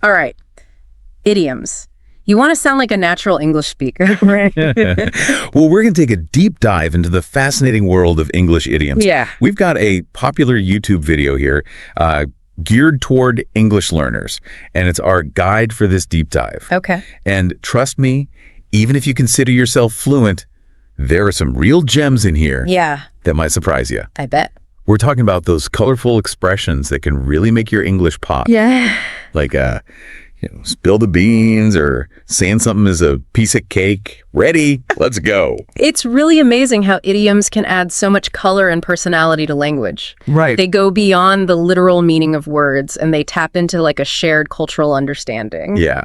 All right. Idioms. You want to sound like a natural English speaker, right? Well, we're going to take a deep dive into the fascinating world of English idioms. Yeah. We've got a popular YouTube video here geared toward English learners, and it's our guide for this deep dive. Okay. And trust me, even if you consider yourself fluent, there are some real gems in here that might surprise you. I bet. We're talking about those colorful expressions that can really make your English pop. Yeah. Like, spill the beans, or saying something is a piece of cake. Ready? Let's go. It's really amazing how idioms can add so much color and personality to language. Right. They go beyond the literal meaning of words, and they tap into like a shared cultural understanding. Yeah.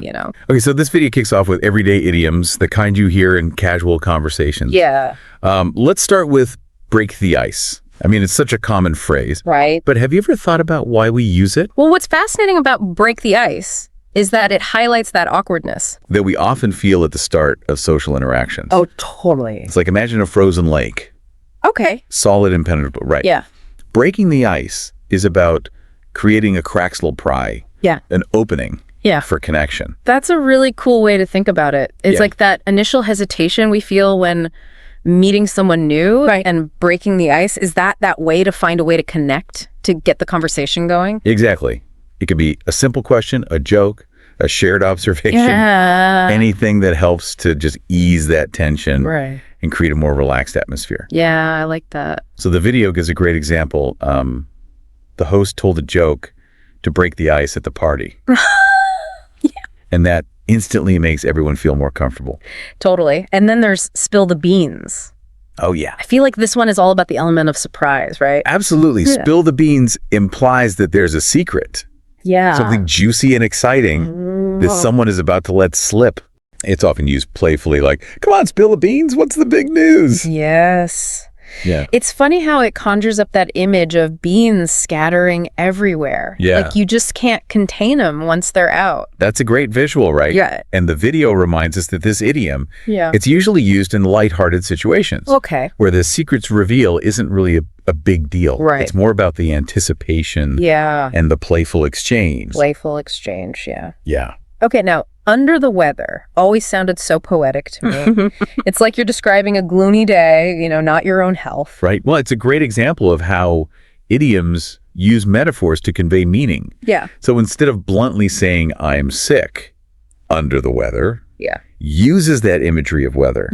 Okay, so this video kicks off with everyday idioms, the kind you hear in casual conversations. Yeah. Let's start with break the ice. I mean, it's such a common phrase. Right. But have you ever thought about why we use it? Well, what's fascinating about break the ice is that it highlights that awkwardness. That we often feel at the start of social interactions. Oh, totally. It's like, imagine a frozen lake. Okay. Solid, impenetrable, right. Yeah. Breaking the ice is about creating a cracksle pry. Yeah. An opening. Yeah. For connection. That's a really cool way to think about it. It's like that initial hesitation we feel when meeting someone new and breaking the ice. Is that way to find a way to connect, to get the conversation going? Exactly. It could be a simple question, a joke, a shared observation, anything that helps to just ease that tension and create a more relaxed atmosphere. Yeah, I like that. So the video gives a great example. The host told a joke to break the ice at the party. And that instantly makes everyone feel more comfortable. Totally. And then there's spill the beans. Oh, yeah. I feel like this one is all about the element of surprise, right? Absolutely. Yeah. Spill the beans implies that there's a secret. Yeah. Something juicy and exciting that someone is about to let slip. It's often used playfully, like, come on, spill the beans. What's the big news? Yes. Yeah. It's funny how it conjures up that image of beans scattering everywhere. Yeah. Like you just can't contain them once they're out. That's a great visual, right? Yeah. And the video reminds us that this idiom, yeah, it's usually used in lighthearted situations. Okay. Where the secret's reveal isn't really a big deal. Right. It's more about the anticipation. Yeah. And the playful exchange. Playful exchange, yeah. Yeah. Okay, now, under the weather always sounded so poetic to me. It's like you're describing a gloomy day, not your own health. Right. Well, it's a great example of how idioms use metaphors to convey meaning. Yeah. So instead of bluntly saying, I'm sick, under the weather, uses that imagery of weather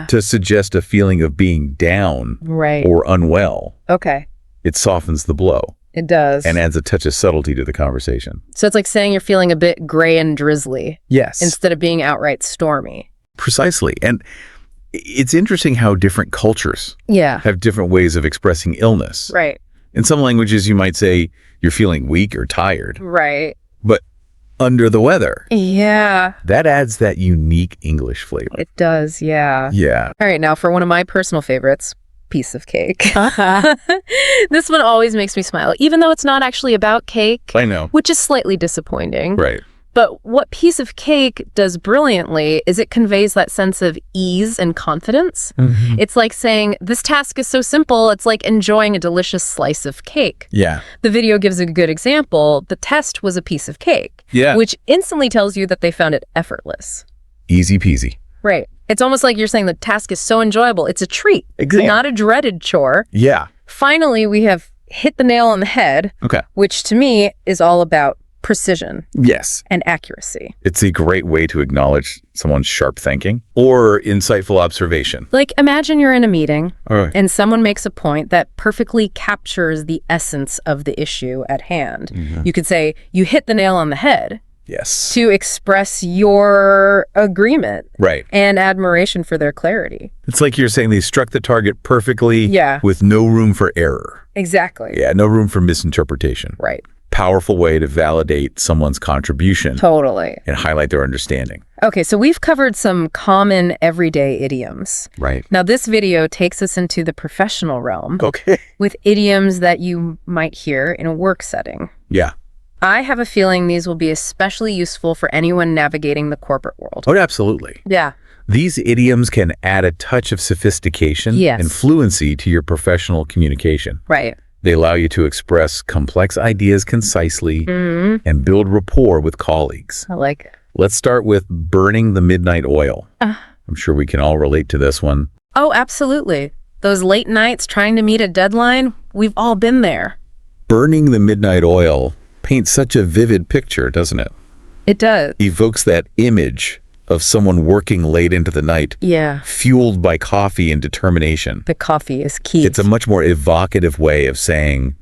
to suggest a feeling of being down or unwell. Okay. It softens the blow. It does. And adds a touch of subtlety to the conversation. So it's like saying you're feeling a bit gray and drizzly. Yes. Instead of being outright stormy. Precisely. And it's interesting how different cultures have different ways of expressing illness. Right. In some languages, you might say you're feeling weak or tired. Right. But under the weather. Yeah. That adds that unique English flavor. It does, yeah. Yeah. All right, now for one of my personal favorites, piece of cake. This one always makes me smile, even though it's not actually about cake. I know. Which is slightly disappointing. Right. But what piece of cake does brilliantly is it conveys that sense of ease and confidence. Mm-hmm. It's like saying, this task is so simple, it's like enjoying a delicious slice of cake. Yeah. The video gives a good example. The test was a piece of cake. Yeah. Which instantly tells you that they found it effortless. Easy peasy. Right. It's almost like you're saying the task is so enjoyable. It's a treat. Exactly. Not a dreaded chore. Yeah. Finally, we have hit the nail on the head. Okay. Which to me is all about precision. Yes. And accuracy. It's a great way to acknowledge someone's sharp thinking or insightful observation. Like, imagine you're in a meeting and someone makes a point that perfectly captures the essence of the issue at hand. Mm-hmm. You could say, you hit the nail on the head. Yes. To express your agreement. Right. And admiration for their clarity. It's like you're saying they struck the target perfectly. Yeah. With no room for error. Exactly. Yeah, no room for misinterpretation. Right. Powerful way to validate someone's contribution. Totally. And highlight their understanding. Okay, so we've covered some common everyday idioms. Right. Now this video takes us into the professional realm. Okay. With idioms that you might hear in a work setting. Yeah. I have a feeling these will be especially useful for anyone navigating the corporate world. Oh, absolutely. Yeah. These idioms can add a touch of sophistication and fluency to your professional communication. Right. They allow you to express complex ideas concisely and build rapport with colleagues. I like it. Let's start with burning the midnight oil. I'm sure we can all relate to this one. Oh, absolutely. Those late nights trying to meet a deadline, we've all been there. Burning the midnight oil paints such a vivid picture, doesn't it? It does. Evokes that image of someone working late into the night, fueled by coffee and determination. The coffee is key. It's a much more evocative way of saying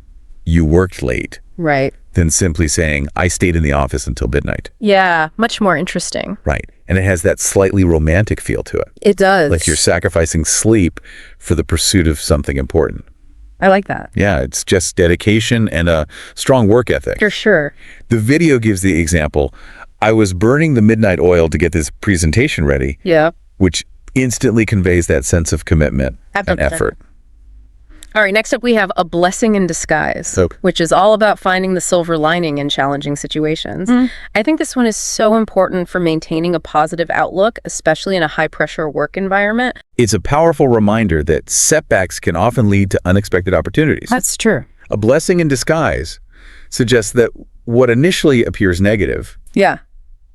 you worked late. Right. Than simply saying, I stayed in the office until midnight. Yeah, much more interesting. Right. And it has that slightly romantic feel to it. It does. Like you're sacrificing sleep for the pursuit of something important. I like that. Yeah, it's just dedication and a strong work ethic. For sure. The video gives the example, I was burning the midnight oil to get this presentation ready. Yeah. Which instantly conveys that sense of commitment and effort. All right, next up we have a blessing in disguise, which is all about finding the silver lining in challenging situations. I think this one is so important for maintaining a positive outlook, especially in a high-pressure work environment. It's a powerful reminder that setbacks can often lead to unexpected opportunities. That's true. A blessing in disguise suggests that what initially appears negative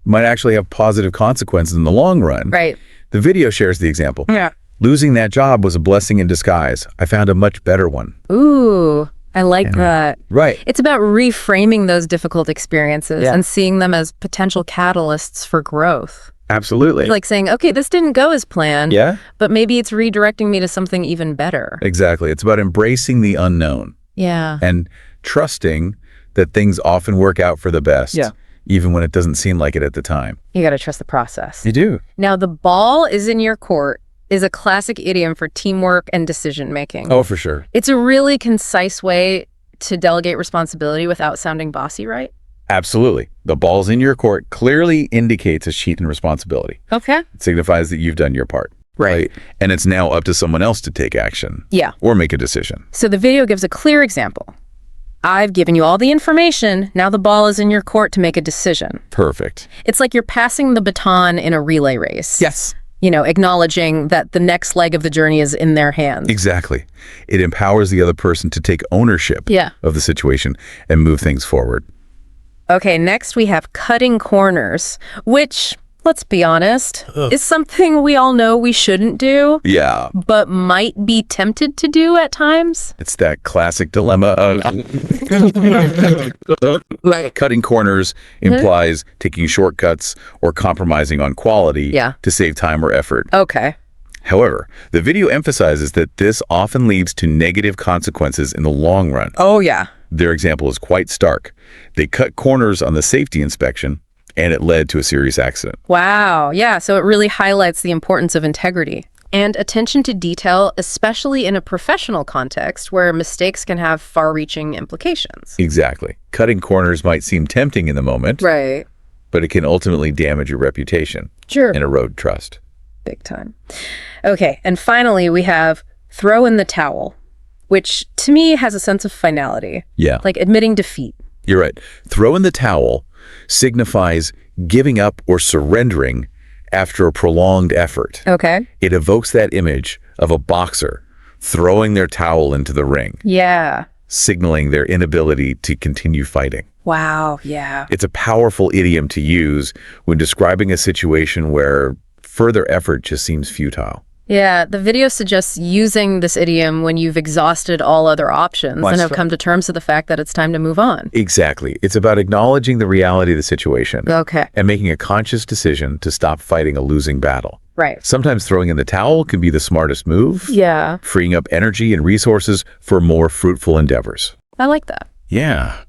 might actually have positive consequences in the long run. Right. The video shares the example. Yeah. Losing that job was a blessing in disguise. I found a much better one. Ooh, I like that. Right. It's about reframing those difficult experiences and seeing them as potential catalysts for growth. Absolutely. It's like saying, okay, this didn't go as planned, but maybe it's redirecting me to something even better. Exactly. It's about embracing the unknown. Yeah. And trusting that things often work out for the best. Yeah. Even when it doesn't seem like it at the time. You got to trust the process. You do. Now, the ball is in your court is a classic idiom for teamwork and decision-making. Oh, for sure. It's a really concise way to delegate responsibility without sounding bossy, right? Absolutely. The ball's in your court clearly indicates a sheet and responsibility. Okay. It signifies that you've done your part. Right. And it's now up to someone else to take action. Yeah. Or make a decision. So the video gives a clear example. I've given you all the information. Now the ball is in your court to make a decision. Perfect. It's like you're passing the baton in a relay race. Yes. You know, acknowledging that the next leg of the journey is in their hands. Exactly. It empowers the other person to take ownership of the situation and move things forward. Okay, next we have cutting corners, which, let's be honest, is something we all know we shouldn't do. Yeah. But might be tempted to do at times. It's that classic dilemma of cutting corners implies taking shortcuts or compromising on quality to save time or effort. Okay. However, the video emphasizes that this often leads to negative consequences in the long run. Oh, yeah. Their example is quite stark. They cut corners on the safety inspection, and it led to a serious accident. Wow. Yeah, so it really highlights the importance of integrity and attention to detail, especially in a professional context where mistakes can have far-reaching implications. Exactly. Cutting corners might seem tempting in the moment. Right. But it can ultimately damage your reputation. Sure. And erode trust. Big time. Okay, and finally we have throw in the towel, which to me has a sense of finality. Yeah. Like admitting defeat. You're right. Throw in the towel signifies giving up or surrendering after a prolonged effort. Okay. It evokes that image of a boxer throwing their towel into the ring. Yeah. Signaling their inability to continue fighting. Wow, yeah. It's a powerful idiom to use when describing a situation where further effort just seems futile. Yeah, the video suggests using this idiom when you've exhausted all other options and have come to terms with the fact that it's time to move on. Exactly. It's about acknowledging the reality of the situation. Okay. And making a conscious decision to stop fighting a losing battle. Right. Sometimes throwing in the towel can be the smartest move. Yeah. Freeing up energy and resources for more fruitful endeavors. I like that. Yeah.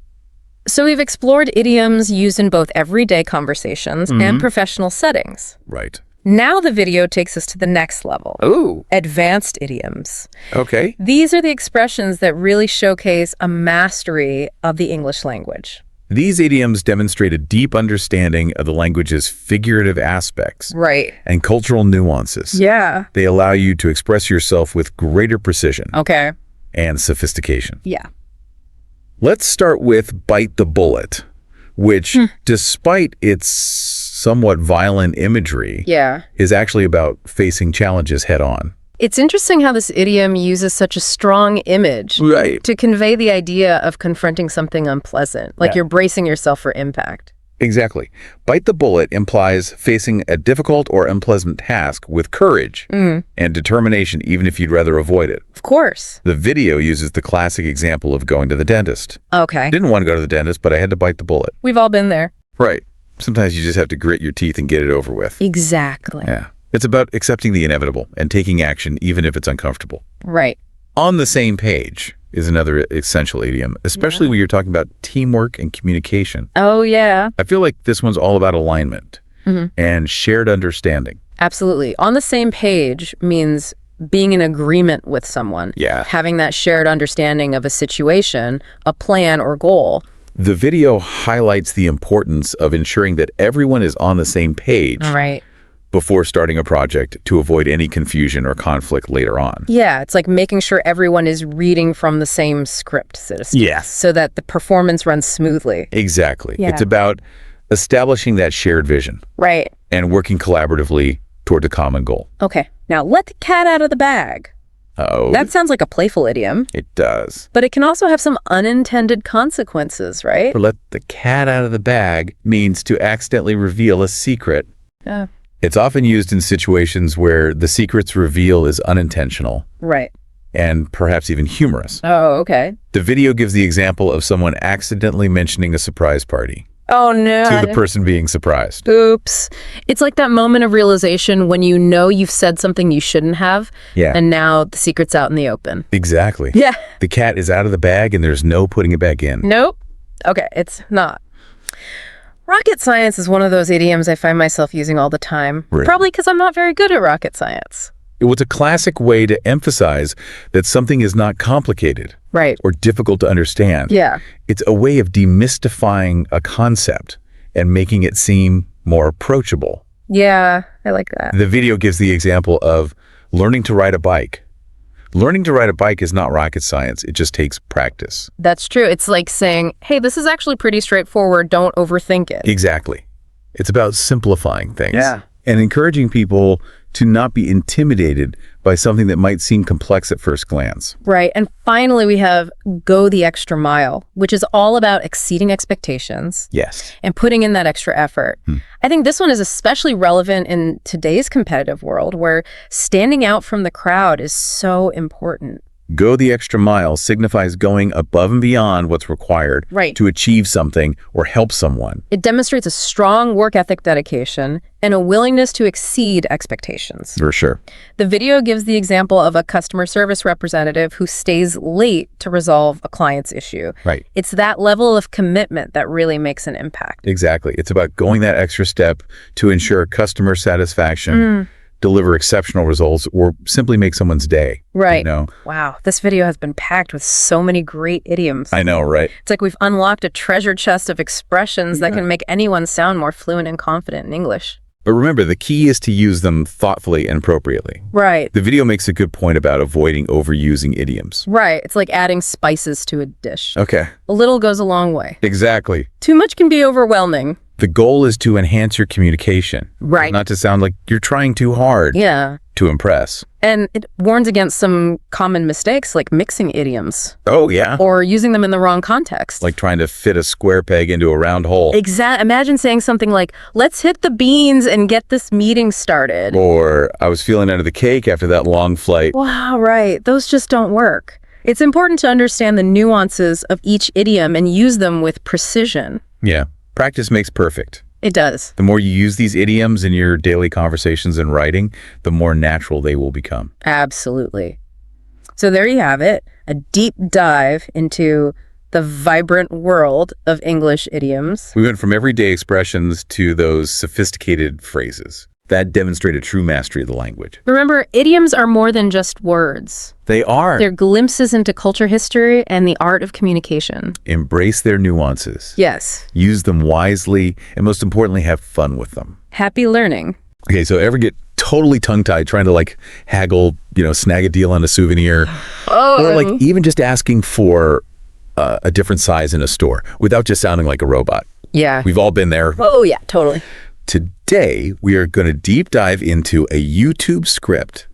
So we've explored idioms used in both everyday conversations and professional settings. Right. Now the video takes us to the next level. Ooh. Advanced idioms. Okay. These are the expressions that really showcase a mastery of the English language. These idioms demonstrate a deep understanding of the language's figurative aspects. Right. And cultural nuances. Yeah. They allow you to express yourself with greater precision. Okay. And sophistication. Yeah. Let's start with bite the bullet, which, despite its somewhat violent imagery, is actually about facing challenges head on. It's interesting how this idiom uses such a strong image to convey the idea of confronting something unpleasant, like you're bracing yourself for impact. Exactly. Bite the bullet implies facing a difficult or unpleasant task with courage and determination, even if you'd rather avoid it. Of course. The video uses the classic example of going to the dentist. Okay. Didn't want to go to the dentist, but I had to bite the bullet. We've all been there. Right. Sometimes you just have to grit your teeth and get it over with. Exactly. Yeah. It's about accepting the inevitable and taking action, even if it's uncomfortable. Right. On the same page is another essential idiom, especially when you're talking about teamwork and communication. Oh, yeah. I feel like this one's all about alignment and shared understanding. Absolutely. On the same page means being in agreement with someone. Yeah. Having that shared understanding of a situation, a plan, or goal. The video highlights the importance of ensuring that everyone is on the same page before starting a project to avoid any confusion or conflict later on. Yeah, it's like making sure everyone is reading from the same script, so to speak, so that the performance runs smoothly. Exactly. Yeah. It's about establishing that shared vision. Right. And working collaboratively toward a common goal. Okay, now let the cat out of the bag. Oh. That sounds like a playful idiom. It does. But it can also have some unintended consequences, right? For let the cat out of the bag means to accidentally reveal a secret. Yeah. It's often used in situations where the secret's reveal is unintentional. Right. And perhaps even humorous. Oh, okay. The video gives the example of someone accidentally mentioning a surprise party. Oh, no. To the person being surprised. Oops. It's like that moment of realization when you know you've said something you shouldn't have. Yeah. And now the secret's out in the open. Exactly. Yeah. The cat is out of the bag and there's no putting it back in. Nope. Okay, it's not. Rocket science is one of those idioms I find myself using all the time. Right. Probably because I'm not very good at rocket science. It was a classic way to emphasize that something is not complicated. Right. Or difficult to understand. Yeah. It's a way of demystifying a concept and making it seem more approachable. Yeah, I like that. The video gives the example of learning to ride a bike. Learning to ride a bike is not rocket science. It just takes practice. That's true. It's like saying, hey, this is actually pretty straightforward. Don't overthink it. Exactly. It's about simplifying things. Yeah. And encouraging people to not be intimidated by something that might seem complex at first glance. Right. And finally, we have go the extra mile, which is all about exceeding expectations. Yes. And putting in that extra effort. I think this one is especially relevant in today's competitive world where standing out from the crowd is so important. Go the extra mile signifies going above and beyond what's required to achieve something or help someone. It demonstrates a strong work ethic dedication and a willingness to exceed expectations. For sure. The video gives the example of a customer service representative who stays late to resolve a client's issue. Right. It's that level of commitment that really makes an impact. Exactly. It's about going that extra step to ensure customer satisfaction, deliver exceptional results, or simply make someone's day. Right. You know? Wow. This video has been packed with so many great idioms. I know, right? It's like we've unlocked a treasure chest of expressions that can make anyone sound more fluent and confident in English. But remember, the key is to use them thoughtfully and appropriately. Right. The video makes a good point about avoiding overusing idioms. Right. It's like adding spices to a dish. Okay. A little goes a long way. Exactly. Too much can be overwhelming. The goal is to enhance your communication. Right. Not to sound like you're trying too hard to impress. And it warns against some common mistakes like mixing idioms. Oh, yeah. Or using them in the wrong context. Like trying to fit a square peg into a round hole. Imagine saying something like, let's hit the beans and get this meeting started. Or I was feeling under the cake after that long flight. Wow, right. Those just don't work. It's important to understand the nuances of each idiom and use them with precision. Yeah. Practice makes perfect. It does. The more you use these idioms in your daily conversations and writing, the more natural they will become. Absolutely. So there you have it, a deep dive into the vibrant world of English idioms. We went from everyday expressions to those sophisticated phrases. That demonstrated true mastery of the language. Remember, idioms are more than just words. They are. They're glimpses into culture history and the art of communication. Embrace their nuances. Yes. Use them wisely, and most importantly, have fun with them. Happy learning. Okay, so ever get totally tongue-tied trying to like haggle, snag a deal on a souvenir? Or like even just asking for a different size in a store without just sounding like a robot. Yeah. We've all been there. Oh, yeah, totally. Today, we are going to deep dive into a YouTube script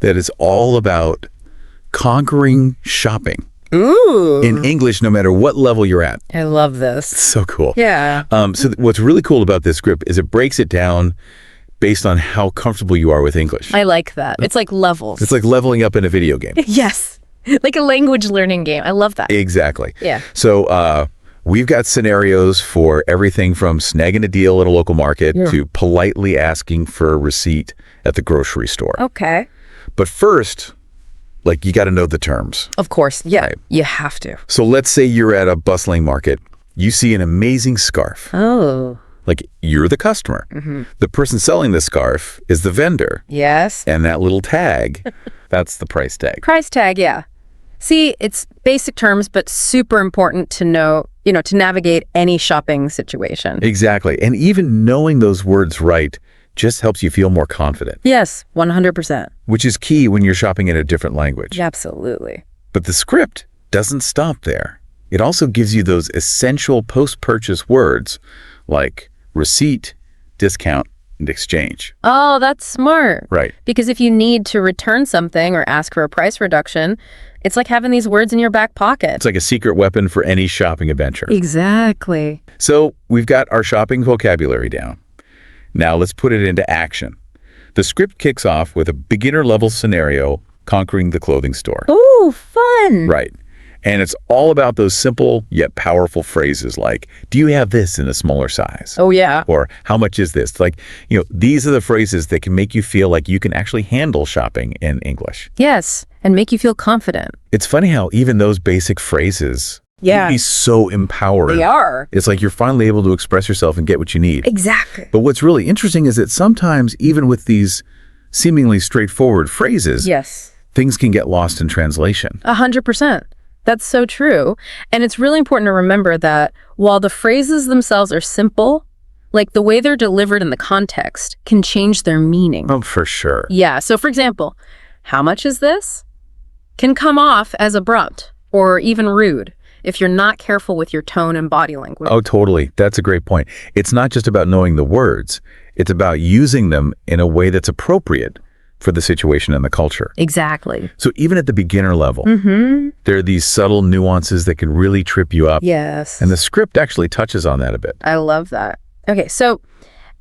that is all about conquering shopping. Ooh. In English, no matter what level you're at. I love this. So cool. Yeah. What's really cool about this script is it breaks it down based on how comfortable you are with English. I like that. It's like levels. It's like leveling up in a video game. Yes. Like a language learning game. I love that. Exactly. Yeah. So we've got scenarios for everything from snagging a deal at a local market to politely asking for a receipt at the grocery store. Okay. But first, like, you got to know the terms. Of course. Yeah. Right. You have to. So let's say you're at a bustling market. You see an amazing scarf. Oh. Like, you're the customer. The person selling the scarf is the vendor. Yes. And that little tag, that's the price tag. Price tag, yeah. See, it's basic terms, but super important to know, to navigate any shopping situation. Exactly. And even knowing those words right just helps you feel more confident. Yes, 100%. Which is key when you're shopping in a different language. Absolutely. But the script doesn't stop there. It also gives you those essential post-purchase words like receipt, discount, and exchange. Oh, that's smart. Right. Because if you need to return something or ask for a price reduction, it's like having these words in your back pocket. It's like a secret weapon for any shopping adventure. Exactly. So we've got our shopping vocabulary down. Now let's put it into action. The script kicks off with a beginner-level scenario conquering the clothing store. Ooh, fun. Right. And it's all about those simple yet powerful phrases like, do you have this in a smaller size? Oh, yeah. Or how much is this? Like, these are the phrases that can make you feel like you can actually handle shopping in English. Yes, and make you feel confident. It's funny how even those basic phrases can be so empowering. They are. It's like you're finally able to express yourself and get what you need. Exactly. But what's really interesting is that sometimes even with these seemingly straightforward phrases, Yes. things can get lost in translation. 100%. That's so true. And it's really important to remember that while the phrases themselves are simple, like the way they're delivered in the context can change their meaning. Oh, for sure. Yeah. So for example, how much is this? Can come off as abrupt or even rude if you're not careful with your tone and body language. Oh, totally. That's a great point. It's not just about knowing the words. It's about using them in a way that's appropriate for the situation and the culture. Exactly. So even at the beginner level, there are these subtle nuances that can really trip you up. Yes. And the script actually touches on that a bit. I love that. Okay, so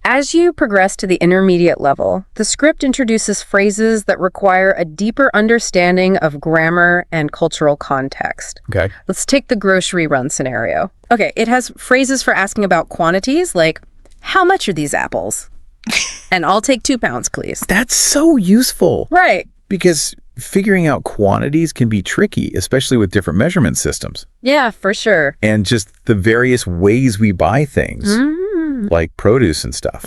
as you progress to the intermediate level, the script introduces phrases that require a deeper understanding of grammar and cultural context. Okay. Let's take the grocery run scenario. Okay, it has phrases for asking about quantities like, how much are these apples? And I'll take 2 pounds, please. That's so useful. Right. Because figuring out quantities can be tricky, especially with different measurement systems. Yeah, for sure. And just the various ways we buy things, like produce and stuff.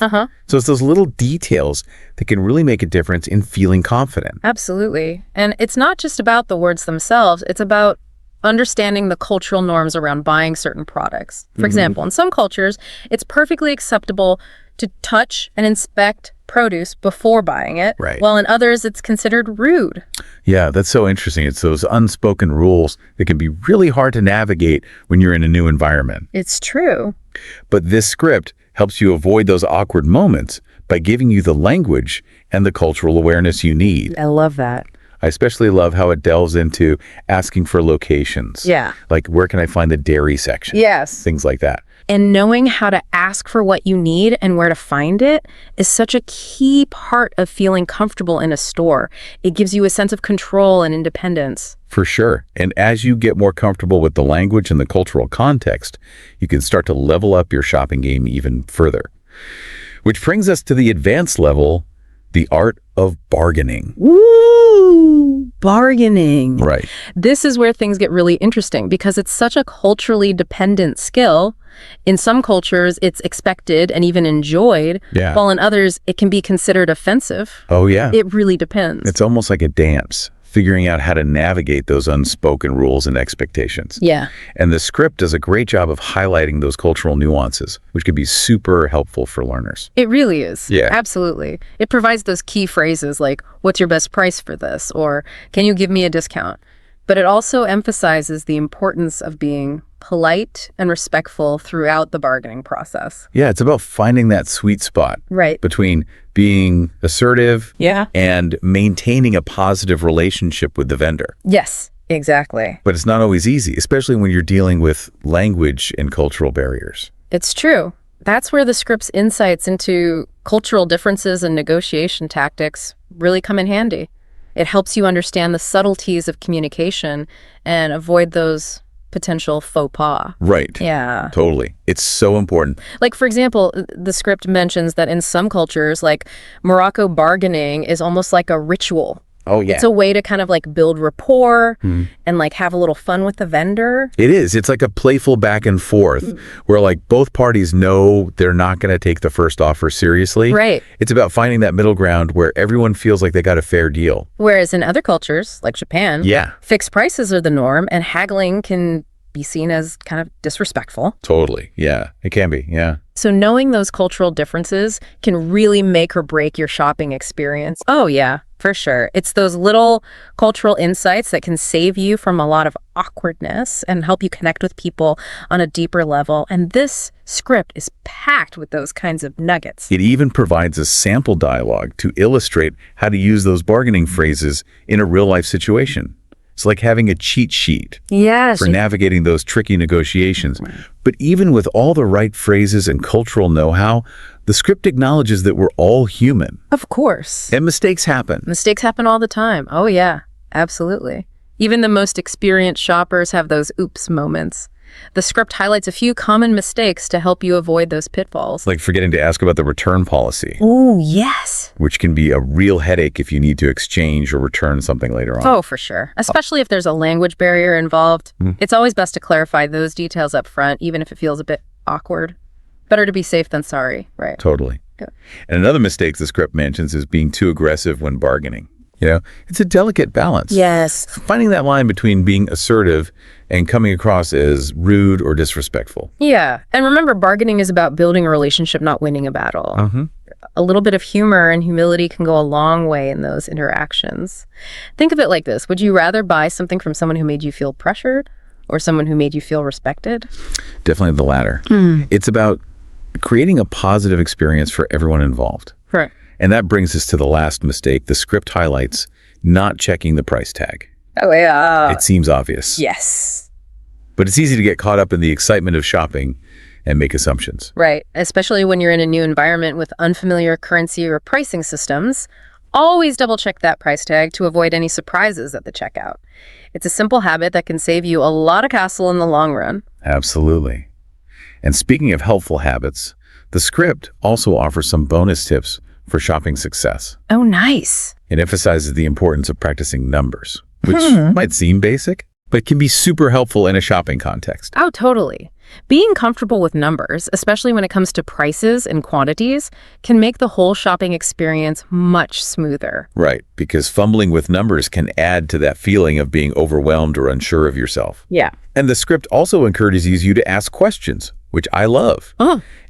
So it's those little details that can really make a difference in feeling confident. Absolutely. And it's not just about the words themselves. It's about understanding the cultural norms around buying certain products. For example, in some cultures, it's perfectly acceptable to touch and inspect produce before buying it, Right. while in others it's considered rude. Yeah, that's so interesting. It's those unspoken rules that can be really hard to navigate when you're in a new environment. It's true. But this script helps you avoid those awkward moments by giving you the language and the cultural awareness you need. I love that. I especially love how it delves into asking for locations. Yeah. Like, where can I find the dairy section? Yes. Things like that. And knowing how to ask for what you need and where to find it is such a key part of feeling comfortable in a store. It gives you a sense of control and independence. For sure. And as you get more comfortable with the language and the cultural context, you can start to level up your shopping game even further. Which brings us to the advanced level, the art of bargaining. Woo! Bargaining. Right. This is where things get really interesting because it's such a culturally dependent skill. In some cultures, it's expected and even enjoyed, Yeah. while in others, it can be considered offensive. Oh, yeah. It really depends. It's almost like a dance, figuring out how to navigate those unspoken rules and expectations. Yeah. And the script does a great job of highlighting those cultural nuances, which can be super helpful for learners. It really is. Yeah. Absolutely. It provides those key phrases like, what's your best price for this? Or, can you give me a discount? But it also emphasizes the importance of being polite and respectful throughout the bargaining process. Yeah, it's about finding that sweet spot between being assertive and maintaining a positive relationship with the vendor. Yes, exactly. But it's not always easy, especially when you're dealing with language and cultural barriers. It's true. That's where the script's insights into cultural differences and negotiation tactics really come in handy. It helps you understand the subtleties of communication and avoid those potential faux pas. Right. Yeah. Totally. It's so important. Like, for example, the script mentions that in some cultures, like Morocco, bargaining is almost like a ritual. Oh, yeah. It's a way to kind of like build rapport and like have a little fun with the vendor. It is. It's like a playful back and forth where like both parties know they're not going to take the first offer seriously. Right. It's about finding that middle ground where everyone feels like they got a fair deal. Whereas in other cultures, like Japan, fixed prices are the norm and haggling can be seen as kind of disrespectful. Totally. Yeah, it can be. Yeah. So knowing those cultural differences can really make or break your shopping experience. Oh, yeah, for sure. It's those little cultural insights that can save you from a lot of awkwardness and help you connect with people on a deeper level. And this script is packed with those kinds of nuggets. It even provides a sample dialogue to illustrate how to use those bargaining phrases in a real-life situation. It's like having a cheat sheet for navigating those tricky negotiations. But even with all the right phrases and cultural know-how, the script acknowledges that we're all human. Of course. And mistakes happen. Mistakes happen all the time. Oh, yeah, absolutely. Even the most experienced shoppers have those oops moments. The script highlights a few common mistakes to help you avoid those pitfalls. Like forgetting to ask about the return policy. Oh, yes. Which can be a real headache if you need to exchange or return something later on. Oh, for sure. Especially if there's a language barrier involved. It's always best to clarify those details up front, even if it feels a bit awkward. Better to be safe than sorry, right? Totally. Yeah. And another mistake the script mentions is being too aggressive when bargaining. You know, it's a delicate balance. Yes. Finding that line between being assertive and coming across as rude or disrespectful. Yeah. And remember, bargaining is about building a relationship, not winning a battle. A little bit of humor and humility can go a long way in those interactions. Think of it like this. Would you rather buy something from someone who made you feel pressured or someone who made you feel respected? Definitely the latter. It's about creating a positive experience for everyone involved. Right. And that brings us to the last mistake. The script highlights not checking the price tag. Oh, yeah. It seems obvious. Yes. But it's easy to get caught up in the excitement of shopping and make assumptions. Right. Especially when you're in a new environment with unfamiliar currency or pricing systems. Always double check that price tag to avoid any surprises at the checkout. It's a simple habit that can save you a lot of hassle in the long run. Absolutely. And speaking of helpful habits, the script also offers some bonus tips for shopping success. Oh, nice. It emphasizes the importance of practicing numbers, which might seem basic, but can be super helpful in a shopping context. Oh, totally. Being comfortable with numbers, especially when it comes to prices and quantities, can make the whole shopping experience much smoother. Right, because fumbling with numbers can add to that feeling of being overwhelmed or unsure of yourself. Yeah. And the script also encourages you to ask questions, which I love.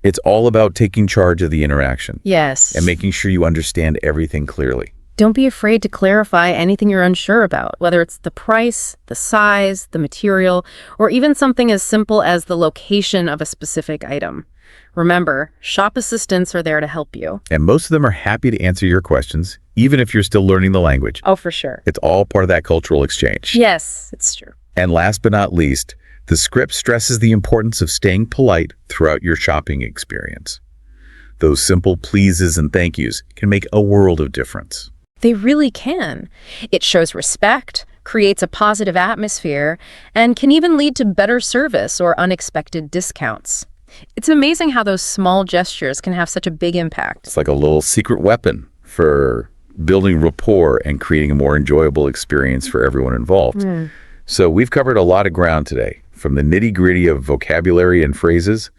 It's all about taking charge of the interaction. Yes. And making sure you understand everything clearly. Don't be afraid to clarify anything you're unsure about, whether it's the price, the size, the material, or even something as simple as the location of a specific item. Remember, shop assistants are there to help you. And most of them are happy to answer your questions, even if you're still learning the language. Oh, for sure. It's all part of that cultural exchange. Yes, it's true. And last but not least, the script stresses the importance of staying polite throughout your shopping experience. Those simple pleases and thank yous can make a world of difference. They really can. It shows respect, creates a positive atmosphere, and can even lead to better service or unexpected discounts. It's amazing how those small gestures can have such a big impact. It's like a little secret weapon for building rapport and creating a more enjoyable experience for everyone involved. So we've covered a lot of ground today, from the nitty-gritty of vocabulary and phrases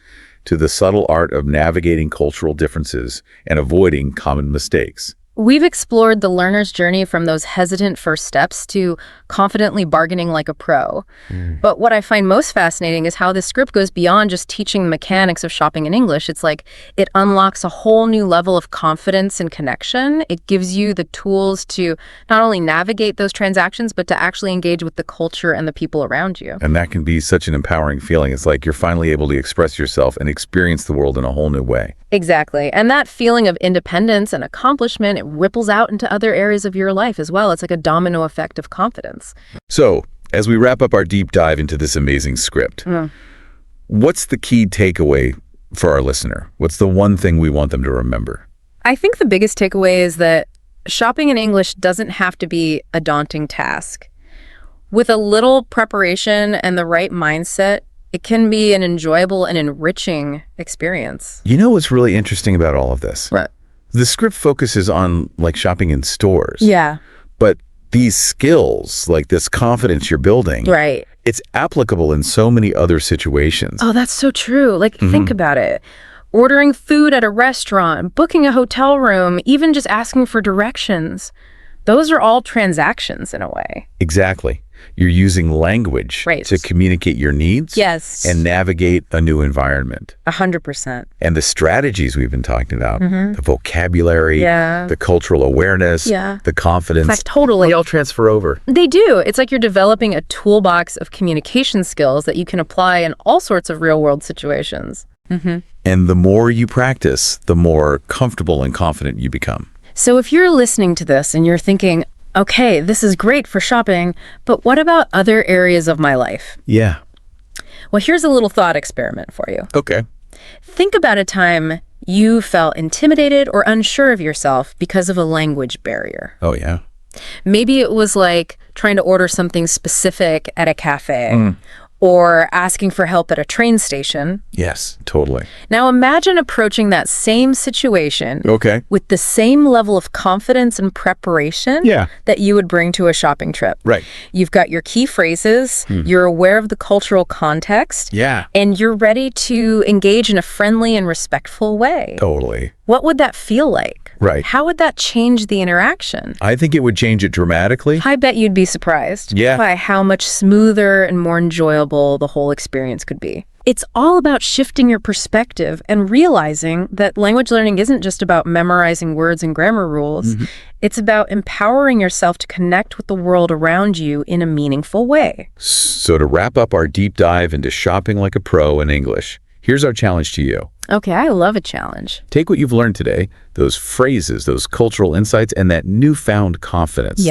to the subtle art of navigating cultural differences and avoiding common mistakes. We've explored the learner's journey from those hesitant first steps to confidently bargaining like a pro. But what I find most fascinating is how this script goes beyond just teaching the mechanics of shopping in English. It's like it unlocks a whole new level of confidence and connection. It gives you the tools to not only navigate those transactions, but to actually engage with the culture and the people around you. And that can be such an empowering feeling. It's like you're finally able to express yourself and experience the world in a whole new way. Exactly. And that feeling of independence and accomplishment, it ripples out into other areas of your life as well. It's like a domino effect of confidence. So, as we wrap up our deep dive into this amazing script, what's the key takeaway for our listener? What's the one thing we want them to remember? I think the biggest takeaway is that shopping in English doesn't have to be a daunting task. With a little preparation and the right mindset, it can be an enjoyable and enriching experience. You know what's really interesting about all of this? Right. The script focuses on like shopping in stores. Yeah. But these skills, like this confidence you're building, Right. it's applicable in so many other situations. Oh, that's so true. Like, think about it. Ordering food at a restaurant, booking a hotel room, even just asking for directions. Those are all transactions in a way. Exactly. You're using language Right. to communicate your needs Yes. and navigate a new environment. 100%. And the strategies we've been talking about, the vocabulary, Yeah. the cultural awareness, Yeah. the confidence, Like, totally. they all transfer over. They do. It's like you're developing a toolbox of communication skills that you can apply in all sorts of real-world situations. And the more you practice, the more comfortable and confident you become. So if you're listening to this and you're thinking, okay, this is great for shopping, but what about other areas of my life? Yeah. Well, here's a little thought experiment for you. Okay. Think about a time you felt intimidated or unsure of yourself because of a language barrier. Oh, yeah. Maybe it was like trying to order something specific at a cafe or asking for help at a train station. Yes, totally. Now imagine approaching that same situation Okay. with the same level of confidence and preparation Yeah. that you would bring to a shopping trip. Right. You've got your key phrases, you're aware of the cultural context, Yeah. and you're ready to engage in a friendly and respectful way. Totally. What would that feel like? Right. How would that change the interaction? I think it would change it dramatically. I bet you'd be surprised by how much smoother and more enjoyable the whole experience could be. It's all about shifting your perspective and realizing that language learning isn't just about memorizing words and grammar rules. It's about empowering yourself to connect with the world around you in a meaningful way. So to wrap up our deep dive into shopping like a pro in English, here's our challenge to you. Okay, I love a challenge. Take what you've learned today, those phrases, those cultural insights, and that newfound confidence,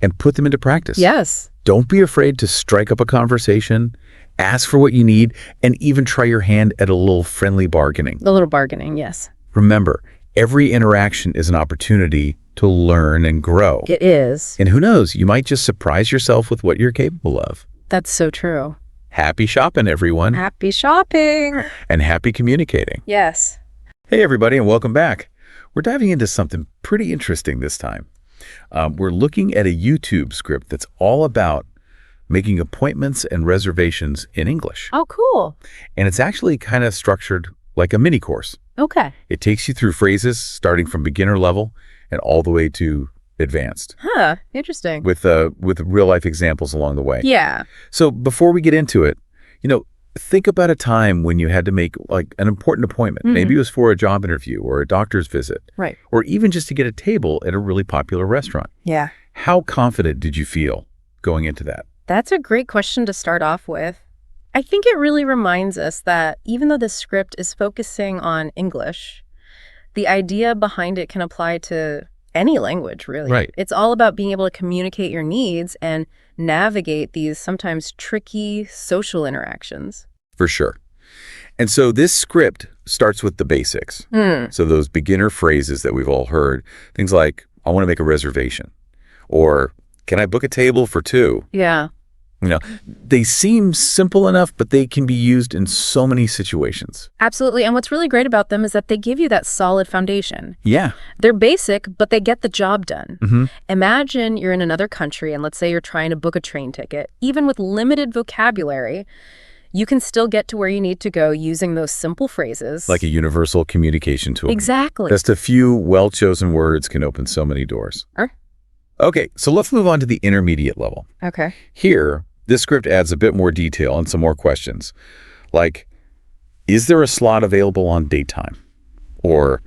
and put them into practice. Yes. Don't be afraid to strike up a conversation, ask for what you need, and even try your hand at a little friendly bargaining. A little bargaining, yes. Remember, every interaction is an opportunity to learn and grow. It is. And who knows, you might just surprise yourself with what you're capable of. That's so true. Happy shopping, everyone. Happy shopping. And happy communicating. Yes. Hey, everybody, and welcome back. We're diving into something pretty interesting this time. We're looking at a YouTube script that's all about making appointments and reservations in English. Oh, cool. And it's actually kind of structured like a mini course. Okay. It takes you through phrases starting from beginner level and all the way to advanced. Huh. Interesting. With real life examples along the way. Yeah. So before we get into it, think about a time when you had to make like an important appointment. Maybe it was for a job interview or a doctor's visit. Right. Or even just to get a table at a really popular restaurant. Yeah. How confident did you feel going into that? That's a great question to start off with. I think it really reminds us that even though the script is focusing on English, the idea behind it can apply to any language, really. Right. It's all about being able to communicate your needs and navigate these sometimes tricky social interactions. For sure. And so this script starts with the basics. So those beginner phrases that we've all heard, things like, I want to make a reservation, or can I book a table for two? Yeah. They seem simple enough, but they can be used in so many situations. Absolutely. And what's really great about them is that they give you that solid foundation. Yeah. They're basic, but they get the job done. Imagine you're in another country and let's say you're trying to book a train ticket. Even with limited vocabulary, you can still get to where you need to go using those simple phrases. Like a universal communication tool. Exactly. Just a few well-chosen words can open so many doors. Okay, so let's move on to the intermediate level. Okay. Here, this script adds a bit more detail and some more questions. Like, is there a slot available on date time? Or,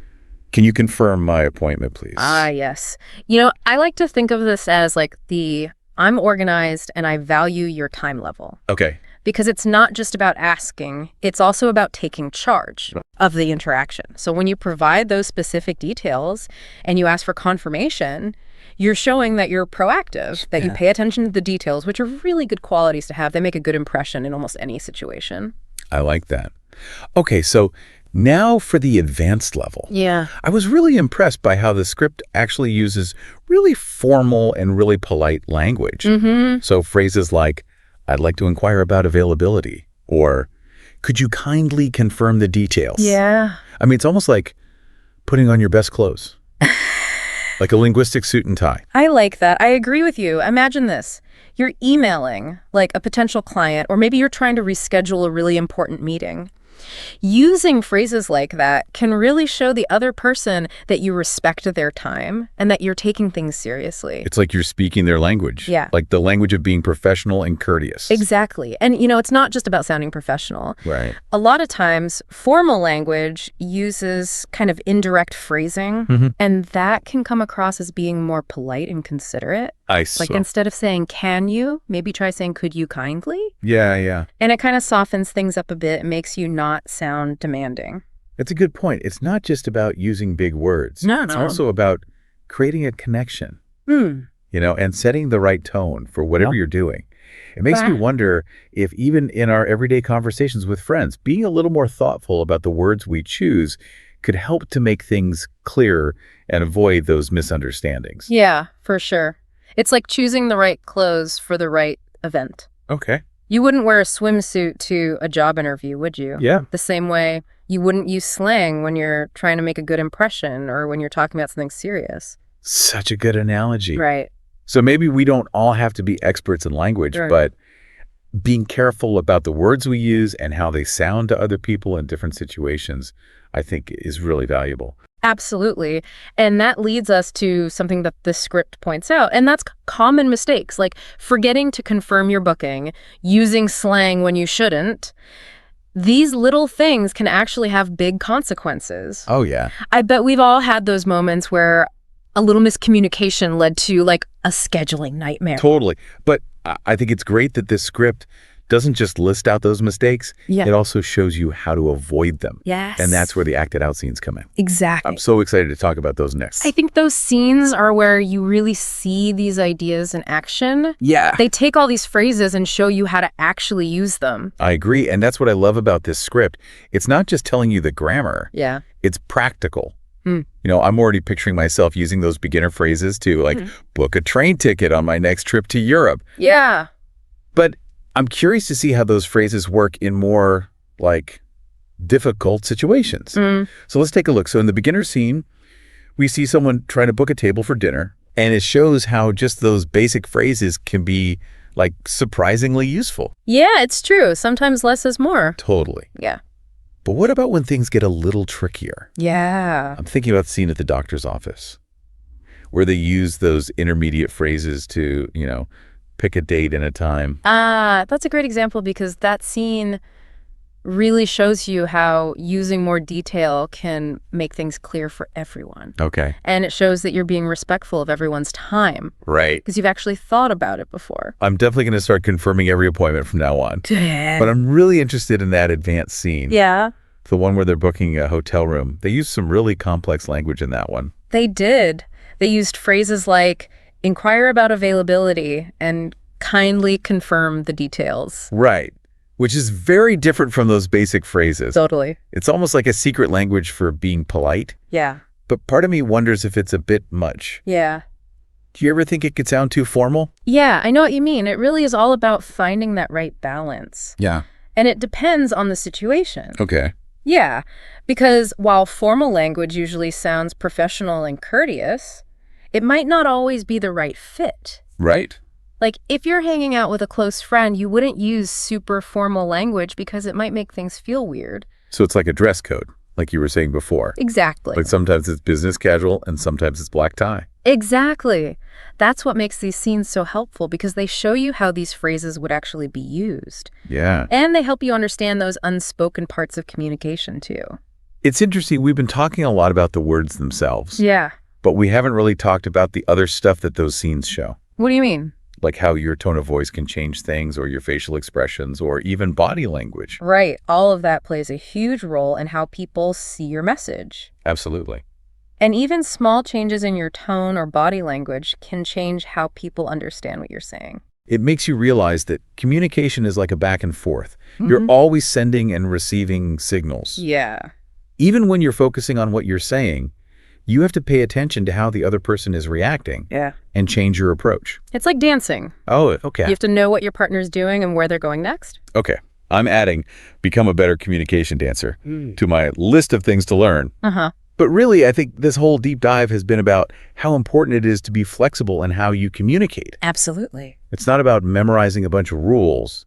can you confirm my appointment, please? Yes. You know, I like to think of this as like I'm organized and I value your time level. Okay. Because it's not just about asking, it's also about taking charge of the interaction. So when you provide those specific details and you ask for confirmation, you're showing that you're proactive, that you pay attention to the details, which are really good qualities to have. They make a good impression in almost any situation. I like that. Okay, so now for the advanced level. Yeah. I was really impressed by how the script actually uses really formal and really polite language. So phrases like, I'd like to inquire about availability, or could you kindly confirm the details? Yeah. I mean, it's almost like putting on your best clothes. Like a linguistic suit and tie. I like that. I agree with you. Imagine this. You're emailing like a potential client, or maybe you're trying to reschedule a really important meeting. Using phrases like that can really show the other person that you respect their time and that you're taking things seriously. It's like you're speaking their language. Yeah. Like the language of being professional and courteous. Exactly. And, you know, it's not just about sounding professional. Right. A lot of times, formal language uses kind of indirect phrasing, and that can come across as being more polite and considerate. Like instead of saying, can you, maybe try saying, could you kindly? Yeah. And it kind of softens things up a bit and makes you not sound demanding. That's a good point. It's not just about using big words. No. It's also about creating a connection, you know, and setting the right tone for whatever you're doing. It makes me wonder if even in our everyday conversations with friends, being a little more thoughtful about the words we choose could help to make things clearer and avoid those misunderstandings. Yeah, for sure. It's like choosing the right clothes for the right event. Okay. You wouldn't wear a swimsuit to a job interview, would you? Yeah. The same way you wouldn't use slang when you're trying to make a good impression or when you're talking about something serious. Such a good analogy. Right. So maybe we don't all have to be experts in language, but being careful about the words we use and how they sound to other people in different situations, I think is really valuable. Absolutely. And that leads us to something that the script points out, and that's common mistakes, like forgetting to confirm your booking, using slang when you shouldn't. These little things can actually have big consequences. Oh, yeah. I bet we've all had those moments where a little miscommunication led to like a scheduling nightmare. Totally. But I think it's great that this script doesn't just list out those mistakes. Yeah. It also shows you how to avoid them. Yes. And that's where the acted out scenes come in. Exactly. I'm so excited to talk about those next. I think those scenes are where you really see these ideas in action. Yeah. They take all these phrases and show you how to actually use them. I agree. And that's what I love about this script. It's not just telling you the grammar. Yeah. It's practical. You know, I'm already picturing myself using those beginner phrases to like book a train ticket on my next trip to Europe. Yeah. But I'm curious to see how those phrases work in more like difficult situations. So let's take a look. So in the beginner scene, we see someone trying to book a table for dinner, and it shows how just those basic phrases can be like surprisingly useful. Yeah, it's true. Sometimes less is more. Totally. Yeah. But what about when things get a little trickier? Yeah. I'm thinking about the scene at the doctor's office where they use those intermediate phrases to, you know, pick a date and a time. That's a great example because that scene really shows you how using more detail can make things clear for everyone. Okay. And it shows that you're being respectful of everyone's time. Right. Because you've actually thought about it before. I'm definitely going to start confirming every appointment from now on. But I'm really interested in that advanced scene. Yeah. The one where they're booking a hotel room. They used some really complex language in that one. They did. They used phrases like inquire about availability and kindly confirm the details. Right. Which is very different from those basic phrases. Totally. It's almost like a secret language for being polite. Yeah. But part of me wonders if it's a bit much. Yeah. Do you ever think it could sound too formal? Yeah, I know what you mean. It really is all about finding that right balance. Yeah. And it depends on the situation. Okay. Yeah, because while formal language usually sounds professional and courteous, it might not always be the right fit. Right. Like, if you're hanging out with a close friend, you wouldn't use super formal language because it might make things feel weird. So it's like a dress code, like you were saying before. Exactly. Like sometimes it's business casual and sometimes it's black tie. Exactly. That's what makes these scenes so helpful, because they show you how these phrases would actually be used. Yeah. And they help you understand those unspoken parts of communication, too. It's interesting. We've been talking a lot about the words themselves. Yeah. But we haven't really talked about the other stuff that those scenes show. What do you mean? Like how your tone of voice can change things, or your facial expressions, or even body language. Right. All of that plays a huge role in how people see your message. Absolutely. And even small changes in your tone or body language can change how people understand what you're saying. It makes you realize that communication is like a back and forth. You're always sending and receiving signals. Yeah. Even when you're focusing on what you're saying, you have to pay attention to how the other person is reacting. Yeah. And change your approach. It's like dancing. Oh, okay. You have to know what your partner's doing and where they're going next. Okay. I'm adding become a better communication dancer to my list of things to learn. Uh-huh. But really, I think this whole deep dive has been about how important it is to be flexible in how you communicate. Absolutely. It's not about memorizing a bunch of rules.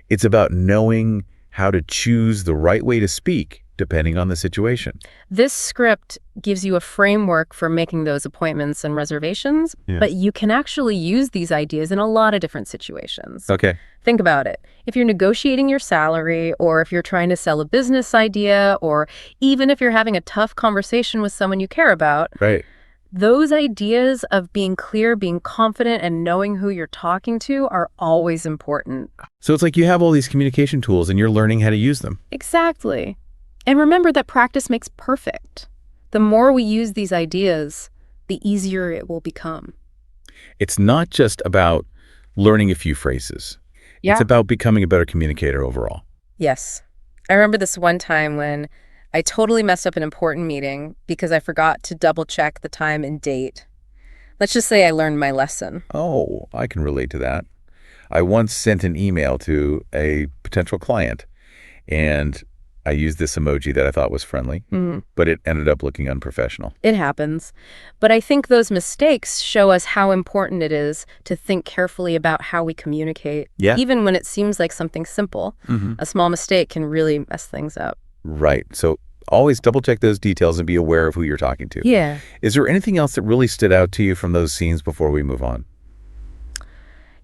It's about knowing how to choose the right way to speak, depending on the situation. This script gives you a framework for making those appointments and reservations, but you can actually use these ideas in a lot of different situations. Okay. Think about it. If you're negotiating your salary, or if you're trying to sell a business idea, or even if you're having a tough conversation with someone you care about, Right. those ideas of being clear, being confident, and knowing who you're talking to are always important. So it's like you have all these communication tools and you're learning how to use them. Exactly. And remember that practice makes perfect. The more we use these ideas, the easier it will become. It's not just about learning a few phrases. Yeah. It's about becoming a better communicator overall. Yes. I remember this one time when I totally messed up an important meeting because I forgot to double check the time and date. Let's just say I learned my lesson. Oh, I can relate to that. I once sent an email to a potential client, and I used this emoji that I thought was friendly, but it ended up looking unprofessional. It happens. But I think those mistakes show us how important it is to think carefully about how we communicate. Yeah. Even when it seems like something simple, a small mistake can really mess things up. Right. So always double check those details and be aware of who you're talking to. Yeah. Is there anything else that really stood out to you from those scenes before we move on?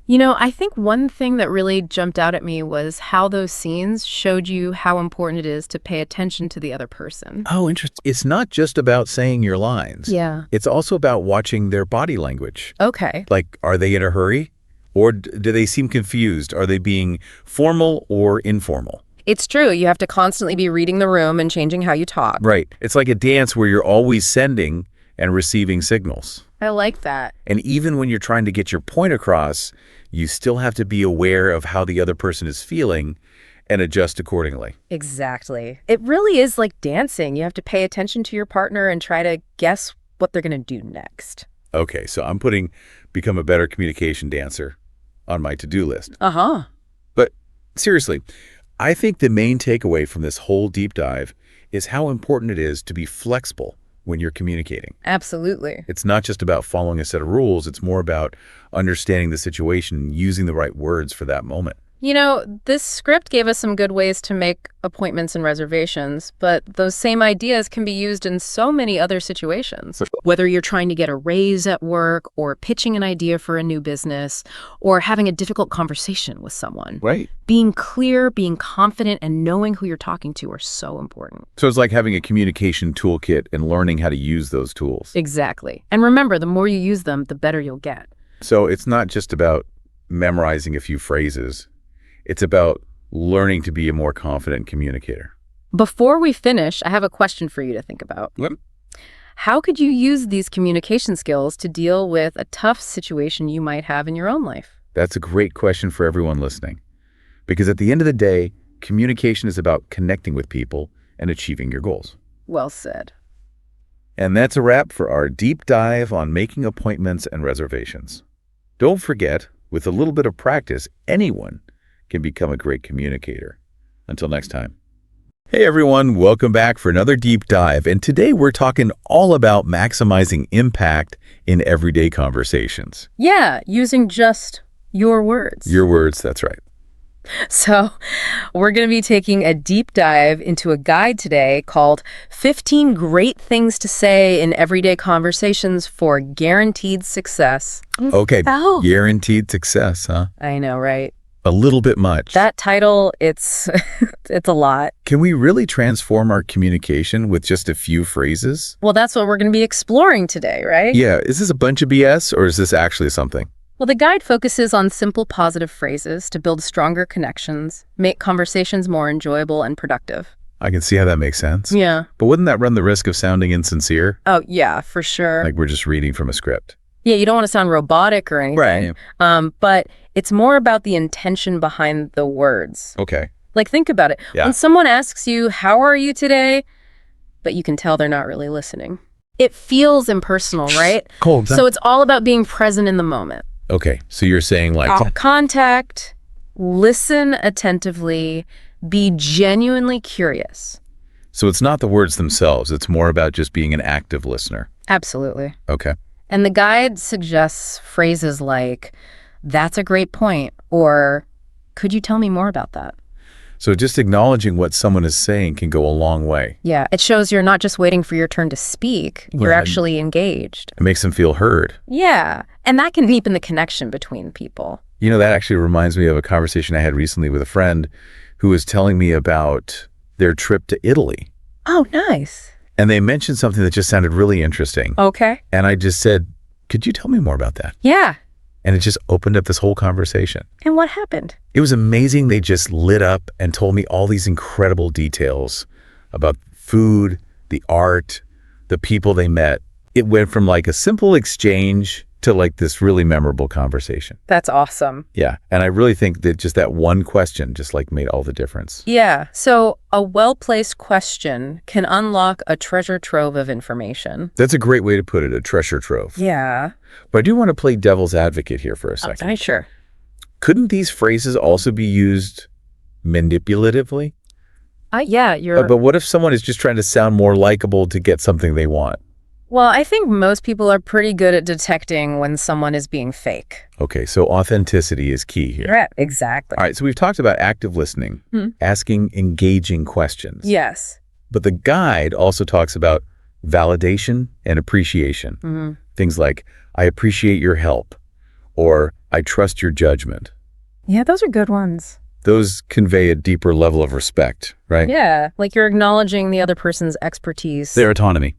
You know, I think one thing that really jumped out at me was how those scenes showed you how important it is to pay attention to the other person. Oh, interesting. It's not just about saying your lines. Yeah. It's also about watching their body language. Okay. Like, are they in a hurry? Or do they seem confused? Are they being formal or informal? It's true. You have to constantly be reading the room and changing how you talk. Right. It's like a dance where you're always sending and receiving signals. I like that. And even when you're trying to get your point across, you still have to be aware of how the other person is feeling and adjust accordingly. Exactly. It really is like dancing. You have to pay attention to your partner and try to guess what they're going to do next. Okay, so I'm putting become a better communication dancer on my to-do list. Uh-huh. But seriously, I think the main takeaway from this whole deep dive is how important it is to be flexible when you're communicating. Absolutely. It's not just about following a set of rules. It's more about understanding the situation and using the right words for that moment. You know, this script gave us some good ways to make appointments and reservations, but those same ideas can be used in so many other situations. Whether you're trying to get a raise at work, or pitching an idea for a new business, or having a difficult conversation with someone. Right. Being clear, being confident, and knowing who you're talking to are so important. So it's like having a communication toolkit and learning how to use those tools. Exactly. And remember, the more you use them, the better you'll get. So it's not just about memorizing a few phrases. It's about learning to be a more confident communicator. Before we finish, I have a question for you to think about. Yep. How could you use these communication skills to deal with a tough situation you might have in your own life? That's a great question for everyone listening. Because at the end of the day, communication is about connecting with people and achieving your goals. Well said. And that's a wrap for our deep dive on making appointments and reservations. Don't forget, with a little bit of practice, anyone can become a great communicator. Until next time. Hey everyone, welcome back for another deep dive. And today we're talking all about maximizing impact in everyday conversations. Yeah, using just Your words. Your words, that's right. So we're going to be taking a deep dive into a guide today called 15 Great Things to Say in Everyday Conversations for Guaranteed Success. Okay, Oh. guaranteed success, huh? I know, right? A little bit much. That title, it's it's a lot. Can we really transform our communication with just a few phrases? Well, that's what we're going to be exploring today, right? Yeah, is this a bunch of BS or is this actually something? Well, the guide focuses on simple positive phrases to build stronger connections, make conversations more enjoyable and productive. I can see how that makes sense. Yeah. But wouldn't that run the risk of sounding insincere? Oh, yeah, for sure. Like we're just reading from a script. Yeah, you don't want to sound robotic or anything. Right. But it's more about the intention behind the words. Okay. Like, think about it. Yeah. When someone asks you, how are you today? But you can tell they're not really listening. It feels impersonal, right? Cold. So it's all about being present in the moment. Okay, so you're saying like... Contact, listen attentively, be genuinely curious. So it's not the words themselves. It's more about just being an active listener. Absolutely. Okay. And the guide suggests phrases like, that's a great point, or could you tell me more about that? So just acknowledging what someone is saying can go a long way. Yeah, it shows you're not just waiting for your turn to speak, you're actually engaged. It makes them feel heard. Yeah, and that can deepen the connection between people. You know, that actually reminds me of a conversation I had recently with a friend who was telling me about their trip to Italy. Oh, nice. And they mentioned something that just sounded really interesting. Okay. And I just said, could you tell me more about that? Yeah. And it just opened up this whole conversation. And what happened? It was amazing. They just lit up and told me all these incredible details about food, the art, the people they met. It went from like a simple exchange to like this really memorable conversation. That's awesome. Yeah. And I really think that just that one question just like made all the difference. Yeah. So a well-placed question can unlock a treasure trove of information. That's a great way to put it, a treasure trove. Yeah. But I do want to play devil's advocate here for a second. Okay, sure. Couldn't these phrases also be used manipulatively? Yeah, you're... But what if someone is just trying to sound more likable to get something they want? Well, I think most people are pretty good at detecting when someone is being fake. Okay, so authenticity is key here. Right, exactly. All right, so we've talked about active listening, asking engaging questions. Yes. But the guide also talks about validation and appreciation. Things like, I appreciate your help, or I trust your judgment. Yeah, those are good ones. Those convey a deeper level of respect, right? Yeah, like you're acknowledging the other person's expertise. Their autonomy.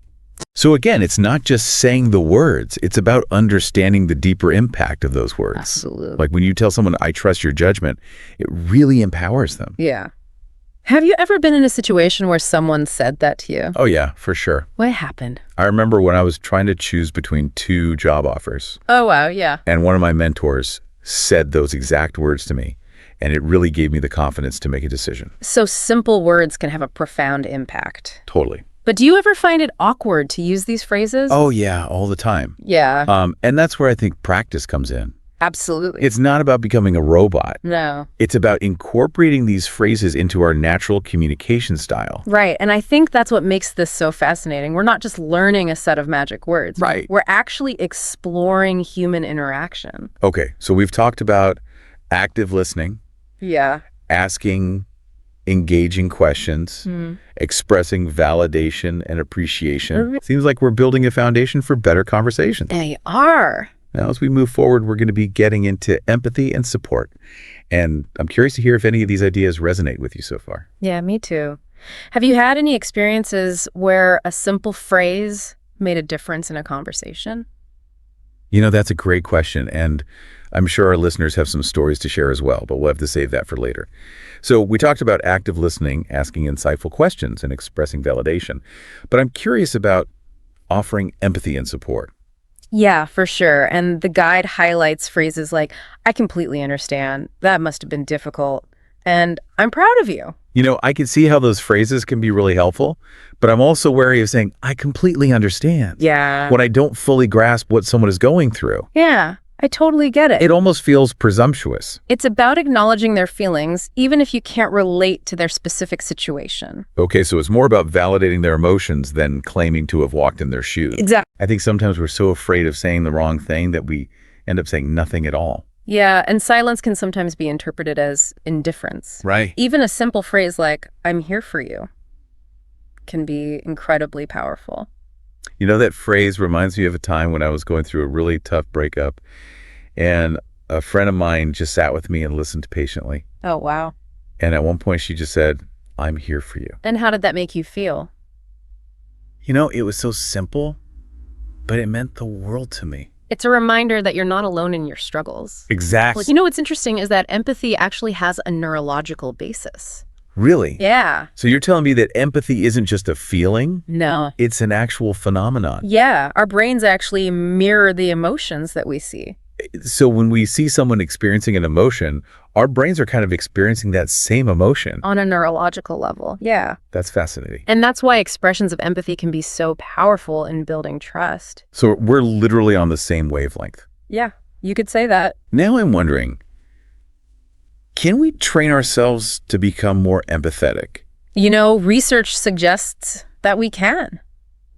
So again, it's not just saying the words, it's about understanding the deeper impact of those words. Absolutely. Like when you tell someone, I trust your judgment, it really empowers them. Yeah. Have you ever been in a situation where someone said that to you? Oh yeah, for sure. What happened? I remember when I was trying to choose between two job offers. Oh, wow, yeah. And one of my mentors said those exact words to me, and it really gave me the confidence to make a decision. So simple words can have a profound impact. Totally. But do you ever find it awkward to use these phrases? Oh yeah, all the time. Yeah. And that's where I think practice comes in. Absolutely. It's not about becoming a robot. No. It's about incorporating these phrases into our natural communication style. Right. And I think that's what makes this so fascinating. We're not just learning a set of magic words. Right. We're actually exploring human interaction. Okay, so we've talked about active listening, Yeah. asking engaging questions, expressing validation and appreciation. Seems like we're building a foundation for better conversations. They are. Now, as we move forward, we're going to be getting into empathy and support. And I'm curious to hear if any of these ideas resonate with you so far. Yeah, me too. Have you had any experiences where a simple phrase made a difference in a conversation? You know, that's a great question. And I'm sure our listeners have some stories to share as well, but we'll have to save that for later. So we talked about active listening, asking insightful questions, and expressing validation. But I'm curious about offering empathy and support. Yeah, for sure. And the guide highlights phrases like, I completely understand. That must have been difficult. And I'm proud of you. You know, I can see how those phrases can be really helpful, but I'm also wary of saying, I completely understand. Yeah. When I don't fully grasp what someone is going through. Yeah, I totally get it. It almost feels presumptuous. It's about acknowledging their feelings, even if you can't relate to their specific situation. Okay, so it's more about validating their emotions than claiming to have walked in their shoes. Exactly. I think sometimes we're so afraid of saying the wrong thing that we end up saying nothing at all. Yeah, and silence can sometimes be interpreted as indifference. Right. Even a simple phrase like, I'm here for you, can be incredibly powerful. You know, that phrase reminds me of a time when I was going through a really tough breakup, and a friend of mine just sat with me and listened patiently. Oh, wow. And at one point she just said, I'm here for you. And how did that make you feel? You know, it was so simple, but it meant the world to me. It's a reminder that you're not alone in your struggles. Exactly. Well, you know what's interesting is that empathy actually has a neurological basis. Really? Yeah. So you're telling me that empathy isn't just a feeling? No. It's an actual phenomenon. Yeah, our brains actually mirror the emotions that we see. So when we see someone experiencing an emotion, our brains are kind of experiencing that same emotion. On a neurological level, yeah. That's fascinating. And that's why expressions of empathy can be so powerful in building trust. So we're literally on the same wavelength. Yeah, you could say that. Now I'm wondering, can we train ourselves to become more empathetic? You know, research suggests that we can.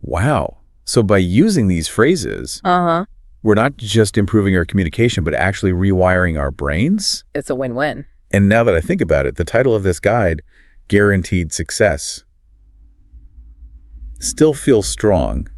Wow. So by using these phrases, we're not just improving our communication, but actually rewiring our brains? It's a win-win. And now that I think about it, the title of this guide, Guaranteed Success, still feels strong,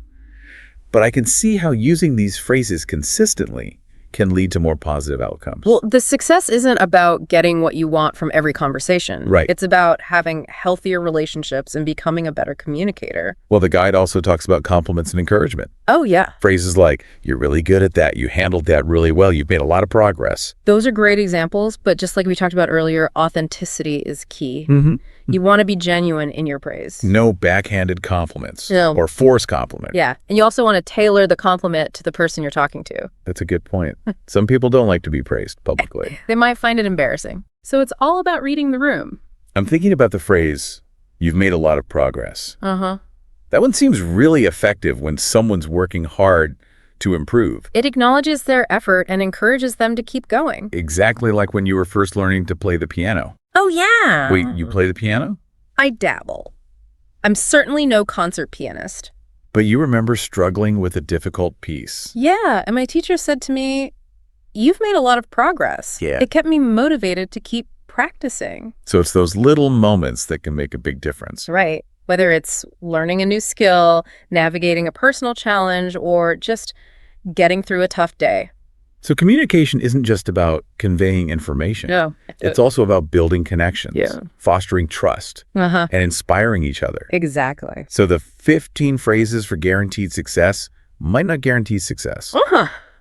but I can see how using these phrases consistently can lead to more positive outcomes. Well, the success isn't about getting what you want from every conversation. Right. It's about having healthier relationships and becoming a better communicator. Well, the guide also talks about compliments and encouragement. Oh, yeah. Phrases like, you're really good at that, you handled that really well, you've made a lot of progress. Those are great examples, but just like we talked about earlier, authenticity is key. You want to be genuine in your praise. No backhanded compliments No. or forced compliments. Yeah, and you also want to tailor the compliment to the person you're talking to. That's a good point. Some people don't like to be praised publicly. They might find it embarrassing. So it's all about reading the room. I'm thinking about the phrase, you've made a lot of progress. Uh-huh. That one seems really effective when someone's working hard to improve. It acknowledges their effort and encourages them to keep going. Exactly like when you were first learning to play the piano. Oh, yeah. Wait, you play the piano? I dabble. I'm certainly no concert pianist. But you remember struggling with a difficult piece. Yeah, and my teacher said to me, you've made a lot of progress. Yeah. It kept me motivated to keep practicing. So it's those little moments that can make a big difference. Right. Whether it's learning a new skill, navigating a personal challenge, or just getting through a tough day. So communication isn't just about conveying information. No. It's also about building connections, Yeah. fostering trust, and inspiring each other. Exactly. So the 15 phrases for guaranteed success might not guarantee success,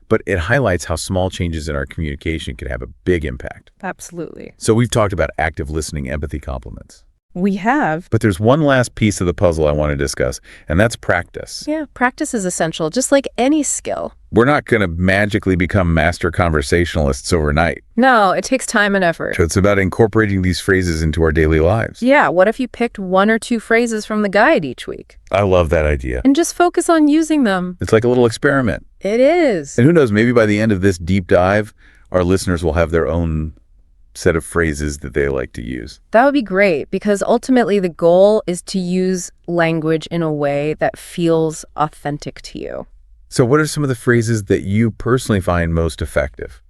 but it highlights how small changes in our communication can have a big impact. Absolutely. So we've talked about active listening, empathy, compliments. We have. But there's one last piece of the puzzle I want to discuss, and that's practice. Yeah, practice is essential, just like any skill. We're not going to magically become master conversationalists overnight. No, it takes time and effort. So it's about incorporating these phrases into our daily lives. Yeah, what if you picked 1 or 2 phrases from the guide each week? I love that idea. And just focus on using them. It's like a little experiment. It is. And who knows, maybe by the end of this deep dive, our listeners will have their own set of phrases that they like to use. That would be great, because ultimately the goal is to use language in a way that feels authentic to you. So what are some of the phrases that you personally find most effective?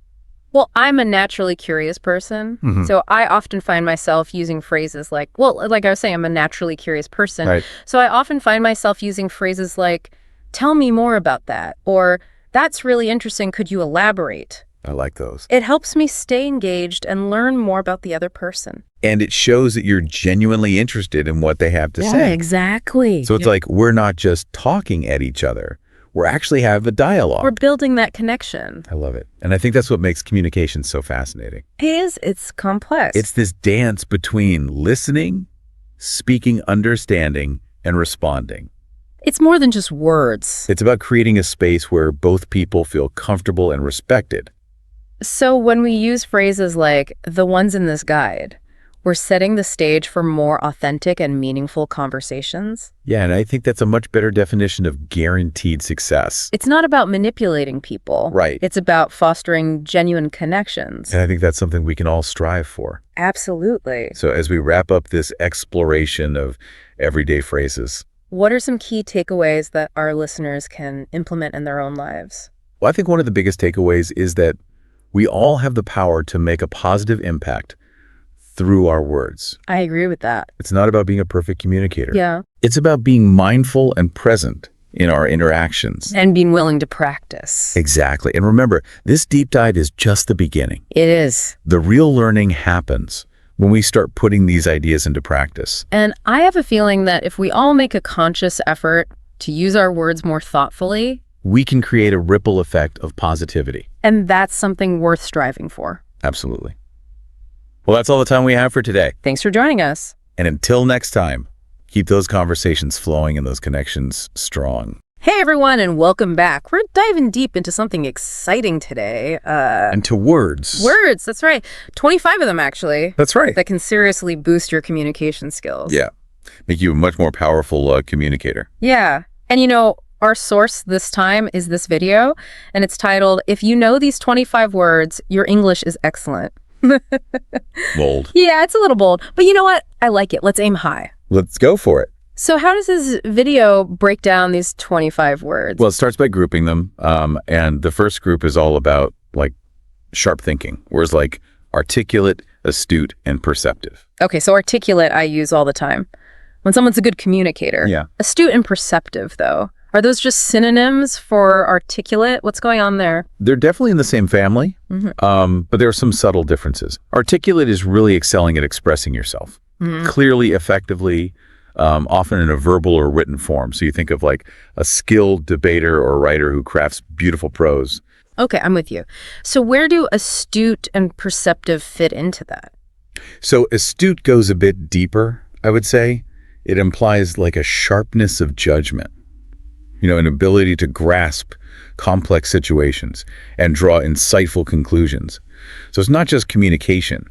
Well, I'm a naturally curious person, so I often find myself using phrases like, well, like I was saying, I'm a naturally curious person. Right. So I often find myself using phrases like, tell me more about that, or that's really interesting, could you elaborate? I like those. It helps me stay engaged and learn more about the other person. And it shows that you're genuinely interested in what they have to say. Exactly. So it's like we're not just talking at each other. We're actually have a dialogue. We're building that connection. I love it. And I think that's what makes communication so fascinating. It's complex. It's this dance between listening, speaking, understanding, and responding. It's more than just words. It's about creating a space where both people feel comfortable and respected. So when we use phrases like the ones in this guide, we're setting the stage for more authentic and meaningful conversations. Yeah, and I think that's a much better definition of guaranteed success. It's not about manipulating people. Right. It's about fostering genuine connections. And I think that's something we can all strive for. Absolutely. So as we wrap up this exploration of everyday phrases, What are some key takeaways that our listeners can implement in their own lives? well, I think one of the biggest takeaways is that We all have the power to make a positive impact through our words. I agree with that. It's not about being a perfect communicator. Yeah. It's about being mindful and present in our interactions. And being willing to practice. Exactly. And remember, this deep dive is just the beginning. It is. The real learning happens when we start putting these ideas into practice. And I have a feeling that if we all make a conscious effort to use our words more thoughtfully, we can create a ripple effect of positivity. And that's something worth striving for. Absolutely. Well, that's all the time we have for today. Thanks for joining us. And until next time, keep those conversations flowing and those connections strong. Hey, everyone, and welcome back. We're diving deep into something exciting today. And to words. Words, that's right. 25 of them, actually. That's right. That can seriously boost your communication skills. Yeah. Make you a much more powerful communicator. Yeah. And our source this time is this video, and it's titled, "If You Know These 25 Words, Your English is Excellent." Bold. Yeah, it's a little bold. But you know what? I like it. Let's aim high. Let's go for it. So how does this video break down these 25 words? Well, it starts by grouping them. And the first group is all about sharp thinking, words like articulate, astute, and perceptive. Okay, so articulate I use all the time. When someone's a good communicator. Yeah. Astute and perceptive, though. Are those just synonyms for articulate? What's going on there? They're definitely in the same family, but there are some subtle differences. Articulate is really excelling at expressing yourself clearly, effectively, often in a verbal or written form. So you think of a skilled debater or writer who crafts beautiful prose. Okay, I'm with you. So where do astute and perceptive fit into that? So astute goes a bit deeper, I would say. It implies a sharpness of judgment. An ability to grasp complex situations and draw insightful conclusions. So it's not just communication,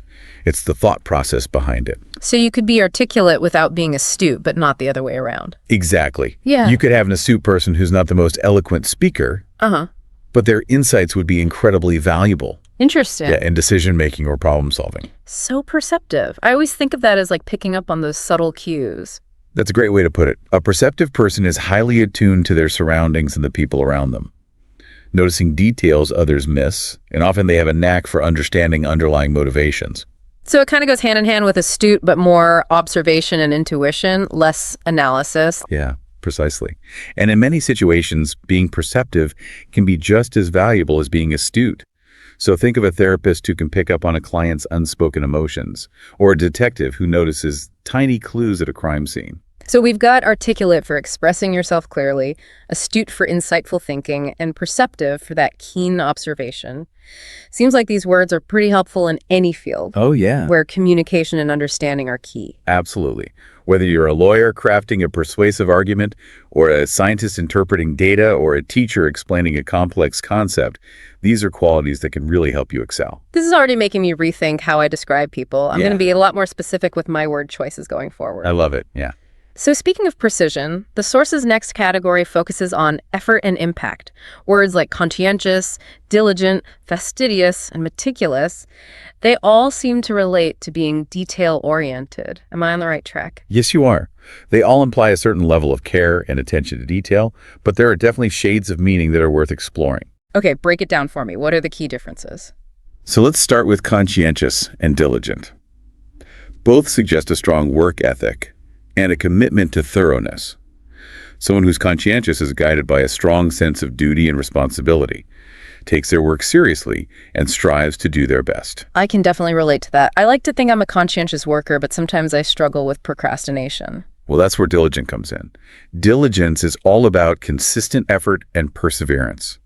it's the thought process behind it. So you could be articulate without being astute, but not the other way around. Exactly. Yeah. You could have an astute person who's not the most eloquent speaker, but their insights would be incredibly valuable. Interesting. Yeah, in decision-making or problem-solving. So perceptive. I always think of that as picking up on those subtle cues. That's a great way to put it. A perceptive person is highly attuned to their surroundings and the people around them, noticing details others miss, and often they have a knack for understanding underlying motivations. So it kind of goes hand in hand with astute, but more observation and intuition, less analysis. Yeah, precisely. And in many situations, being perceptive can be just as valuable as being astute. So think of a therapist who can pick up on a client's unspoken emotions, or a detective who notices tiny clues at a crime scene. So we've got articulate for expressing yourself clearly, astute for insightful thinking, and perceptive for that keen observation. Seems like these words are pretty helpful in any field. Oh, yeah. Where communication and understanding are key. Absolutely. Whether you're a lawyer crafting a persuasive argument, or a scientist interpreting data, or a teacher explaining a complex concept, these are qualities that can really help you excel. This is already making me rethink how I describe people. I'm going to be a lot more specific with my word choices going forward. I love it, yeah. So speaking of precision, the source's next category focuses on effort and impact. Words like conscientious, diligent, fastidious, and meticulous, they all seem to relate to being detail-oriented. Am I on the right track? Yes, you are. They all imply a certain level of care and attention to detail, but there are definitely shades of meaning that are worth exploring. Okay, break it down for me. What are the key differences? So let's start with conscientious and diligent. Both suggest a strong work ethic and a commitment to thoroughness. Someone who's conscientious is guided by a strong sense of duty and responsibility, takes their work seriously, and strives to do their best. I can definitely relate to that. I like to think I'm a conscientious worker, but sometimes I struggle with procrastination. Well, that's where diligent comes in. Diligence is all about consistent effort and perseverance.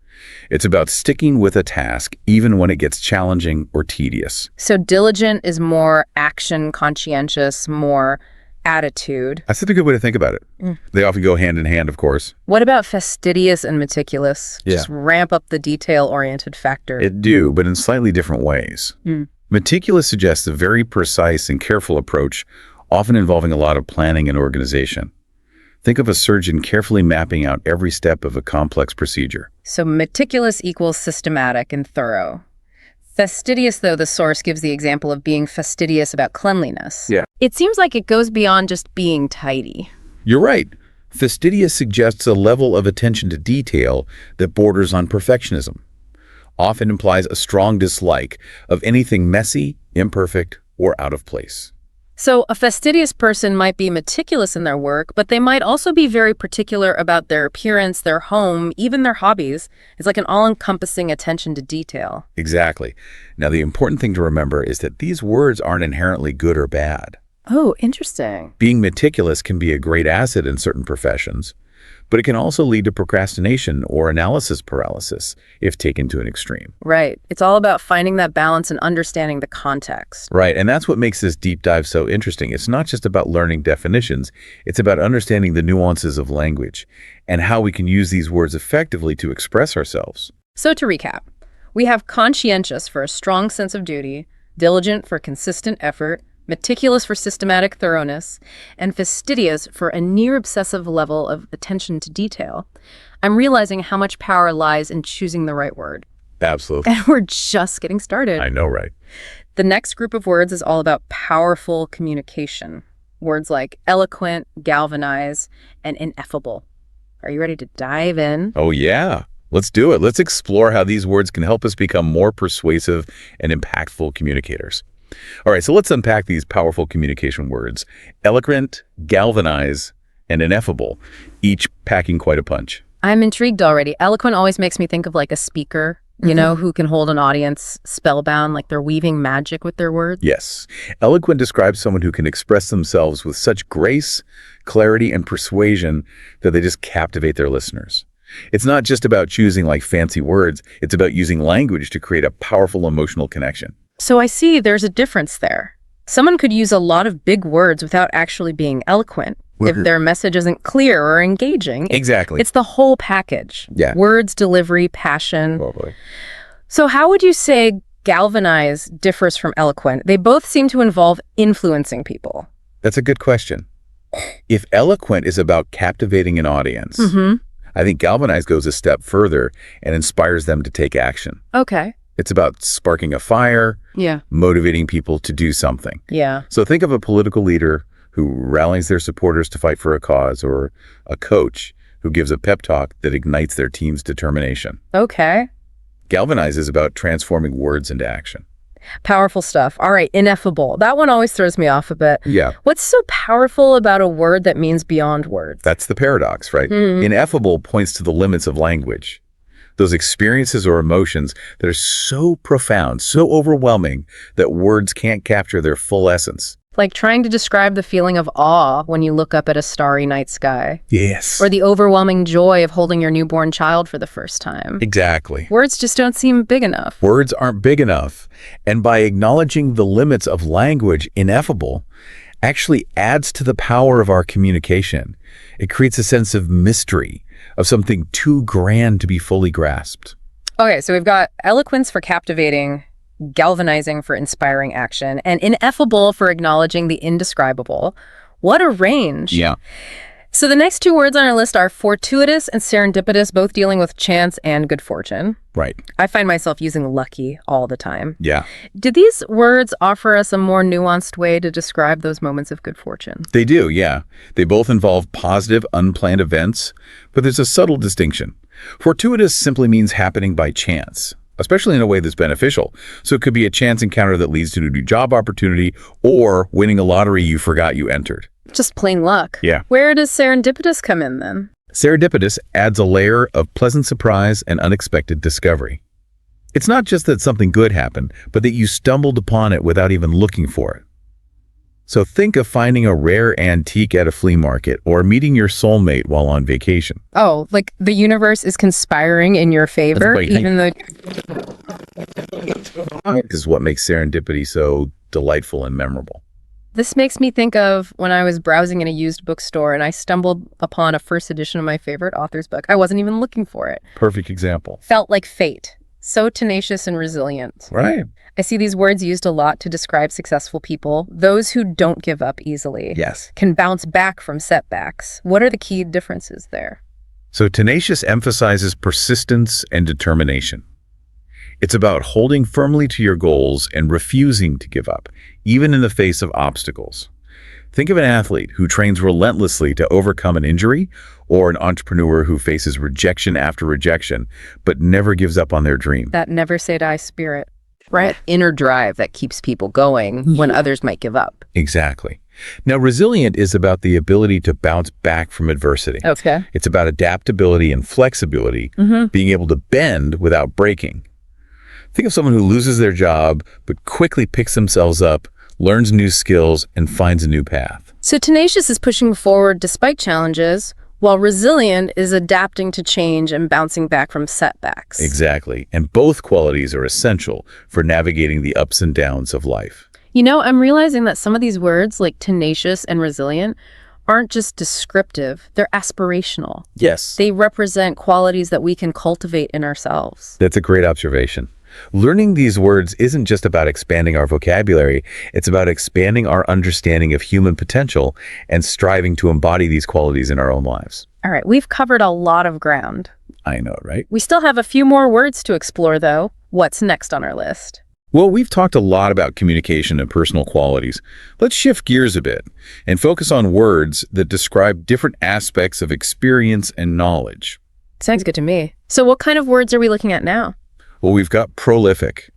It's about sticking with a task even when it gets challenging or tedious. So diligent is more action, conscientious, more attitude. That's a good way to think about it. They often go hand in hand, of course. What about fastidious and meticulous? Yeah. Just ramp up the detail-oriented factor. It do, but in slightly different ways. Meticulous suggests a very precise and careful approach, often involving a lot of planning and organization. Think of a surgeon carefully mapping out every step of a complex procedure. So meticulous equals systematic and thorough. Fastidious, though, the source gives the example of being fastidious about cleanliness. Yeah. It seems like it goes beyond just being tidy. You're right. Fastidious suggests a level of attention to detail that borders on perfectionism. often implies a strong dislike of anything messy, imperfect, or out of place. So a fastidious person might be meticulous in their work, but they might also be very particular about their appearance, their home, even their hobbies. It's like an all-encompassing attention to detail. Exactly. Now, the important thing to remember is that these words aren't inherently good or bad. Oh, interesting. Being meticulous can be a great asset in certain professions, but it can also lead to procrastination or analysis paralysis if taken to an extreme. Right. It's all about finding that balance and understanding the context. Right, and that's what makes this deep dive so interesting. It's not just about learning definitions, it's about understanding the nuances of language and how we can use these words effectively to express ourselves. So to recap, we have conscientious for a strong sense of duty, diligent for consistent effort, meticulous for systematic thoroughness, and fastidious for a near-obsessive level of attention to detail. I'm realizing how much power lies in choosing the right word. Absolutely. And we're just getting started. I know, right? The next group of words is all about powerful communication. Words like eloquent, galvanize, and ineffable. Are you ready to dive in? Oh, yeah. Let's do it. Let's explore how these words can help us become more persuasive and impactful communicators. All right, so let's unpack these powerful communication words. Eloquent, galvanize, and ineffable, each packing quite a punch. I'm intrigued already. Eloquent always makes me think of like a speaker, who can hold an audience spellbound, like they're weaving magic with their words. Yes. Eloquent describes someone who can express themselves with such grace, clarity, and persuasion that they just captivate their listeners. It's not just about choosing like fancy words, it's about using language to create a powerful emotional connection. So I see there's a difference there. Someone could use a lot of big words without actually being eloquent if their message isn't clear or engaging. Exactly. It's the whole package. Yeah. Words, delivery, passion. Totally. So how would you say galvanize differs from eloquent? They both seem to involve influencing people. That's a good question. If eloquent is about captivating an audience, I think galvanize goes a step further and inspires them to take action. Okay. It's about sparking a fire, motivating people to do something. Yeah. So think of a political leader who rallies their supporters to fight for a cause, or a coach who gives a pep talk that ignites their team's determination. Okay. Galvanize is about transforming words into action. Powerful stuff. All right, ineffable. That one always throws me off a bit. Yeah. What's so powerful about a word that means beyond words? That's the paradox, right? Ineffable points to the limits of language. Those experiences or emotions that are so profound, so overwhelming, that words can't capture their full essence. Like trying to describe the feeling of awe when you look up at a starry night sky. Yes. Or the overwhelming joy of holding your newborn child for the first time. Exactly. Words just don't seem big enough. Words aren't big enough. And by acknowledging the limits of language, ineffable actually adds to the power of our communication. It creates a sense of mystery, of something too grand to be fully grasped. Okay, so we've got eloquence for captivating, galvanizing for inspiring action, and ineffable for acknowledging the indescribable. What a range. Yeah. So the next two words on our list are fortuitous and serendipitous, both dealing with chance and good fortune. Right. I find myself using lucky all the time. Yeah. Do these words offer us a more nuanced way to describe those moments of good fortune? They do, yeah. They both involve positive, unplanned events, but there's a subtle distinction. Fortuitous simply means happening by chance, especially in a way that's beneficial. So it could be a chance encounter that leads to a new job opportunity, or winning a lottery you forgot you entered. Just plain luck. Yeah. Where does serendipitous come in then? Serendipitous adds a layer of pleasant surprise and unexpected discovery. It's not just that something good happened, but that you stumbled upon it without even looking for it. So think of finding a rare antique at a flea market, or meeting your soulmate while on vacation. Oh, like the universe is conspiring in your favor, even though... This is what makes serendipity so delightful and memorable. This makes me think of when I was browsing in a used bookstore and I stumbled upon a first edition of my favorite author's book. I wasn't even looking for it. Perfect example. Felt like fate. So tenacious and resilient. Right. I see these words used a lot to describe successful people, those who don't give up easily. Yes. Can bounce back from setbacks. What are the key differences there? So tenacious emphasizes persistence and determination. It's about holding firmly to your goals and refusing to give up, even in the face of obstacles. Think of an athlete who trains relentlessly to overcome an injury, or an entrepreneur who faces rejection after rejection, but never gives up on their dream. That never say die spirit, right? Inner drive that keeps people going when others might give up. Exactly. Now, resilient is about the ability to bounce back from adversity. Okay. It's about adaptability and flexibility, being able to bend without breaking. Think of someone who loses their job, but quickly picks themselves up, learns new skills, and finds a new path. So tenacious is pushing forward despite challenges, while resilient is adapting to change and bouncing back from setbacks. Exactly. And both qualities are essential for navigating the ups and downs of life. You know, I'm realizing that some of these words, like tenacious and resilient, aren't just descriptive, they're aspirational. Yes. They represent qualities that we can cultivate in ourselves. That's a great observation. Learning these words isn't just about expanding our vocabulary, it's about expanding our understanding of human potential and striving to embody these qualities in our own lives. All right, we've covered a lot of ground. I know, right? We still have a few more words to explore, though. What's next on our list? Well, we've talked a lot about communication and personal qualities. Let's shift gears a bit and focus on words that describe different aspects of experience and knowledge. Sounds good to me. So what kind of words are we looking at now? Well, we've got prolific,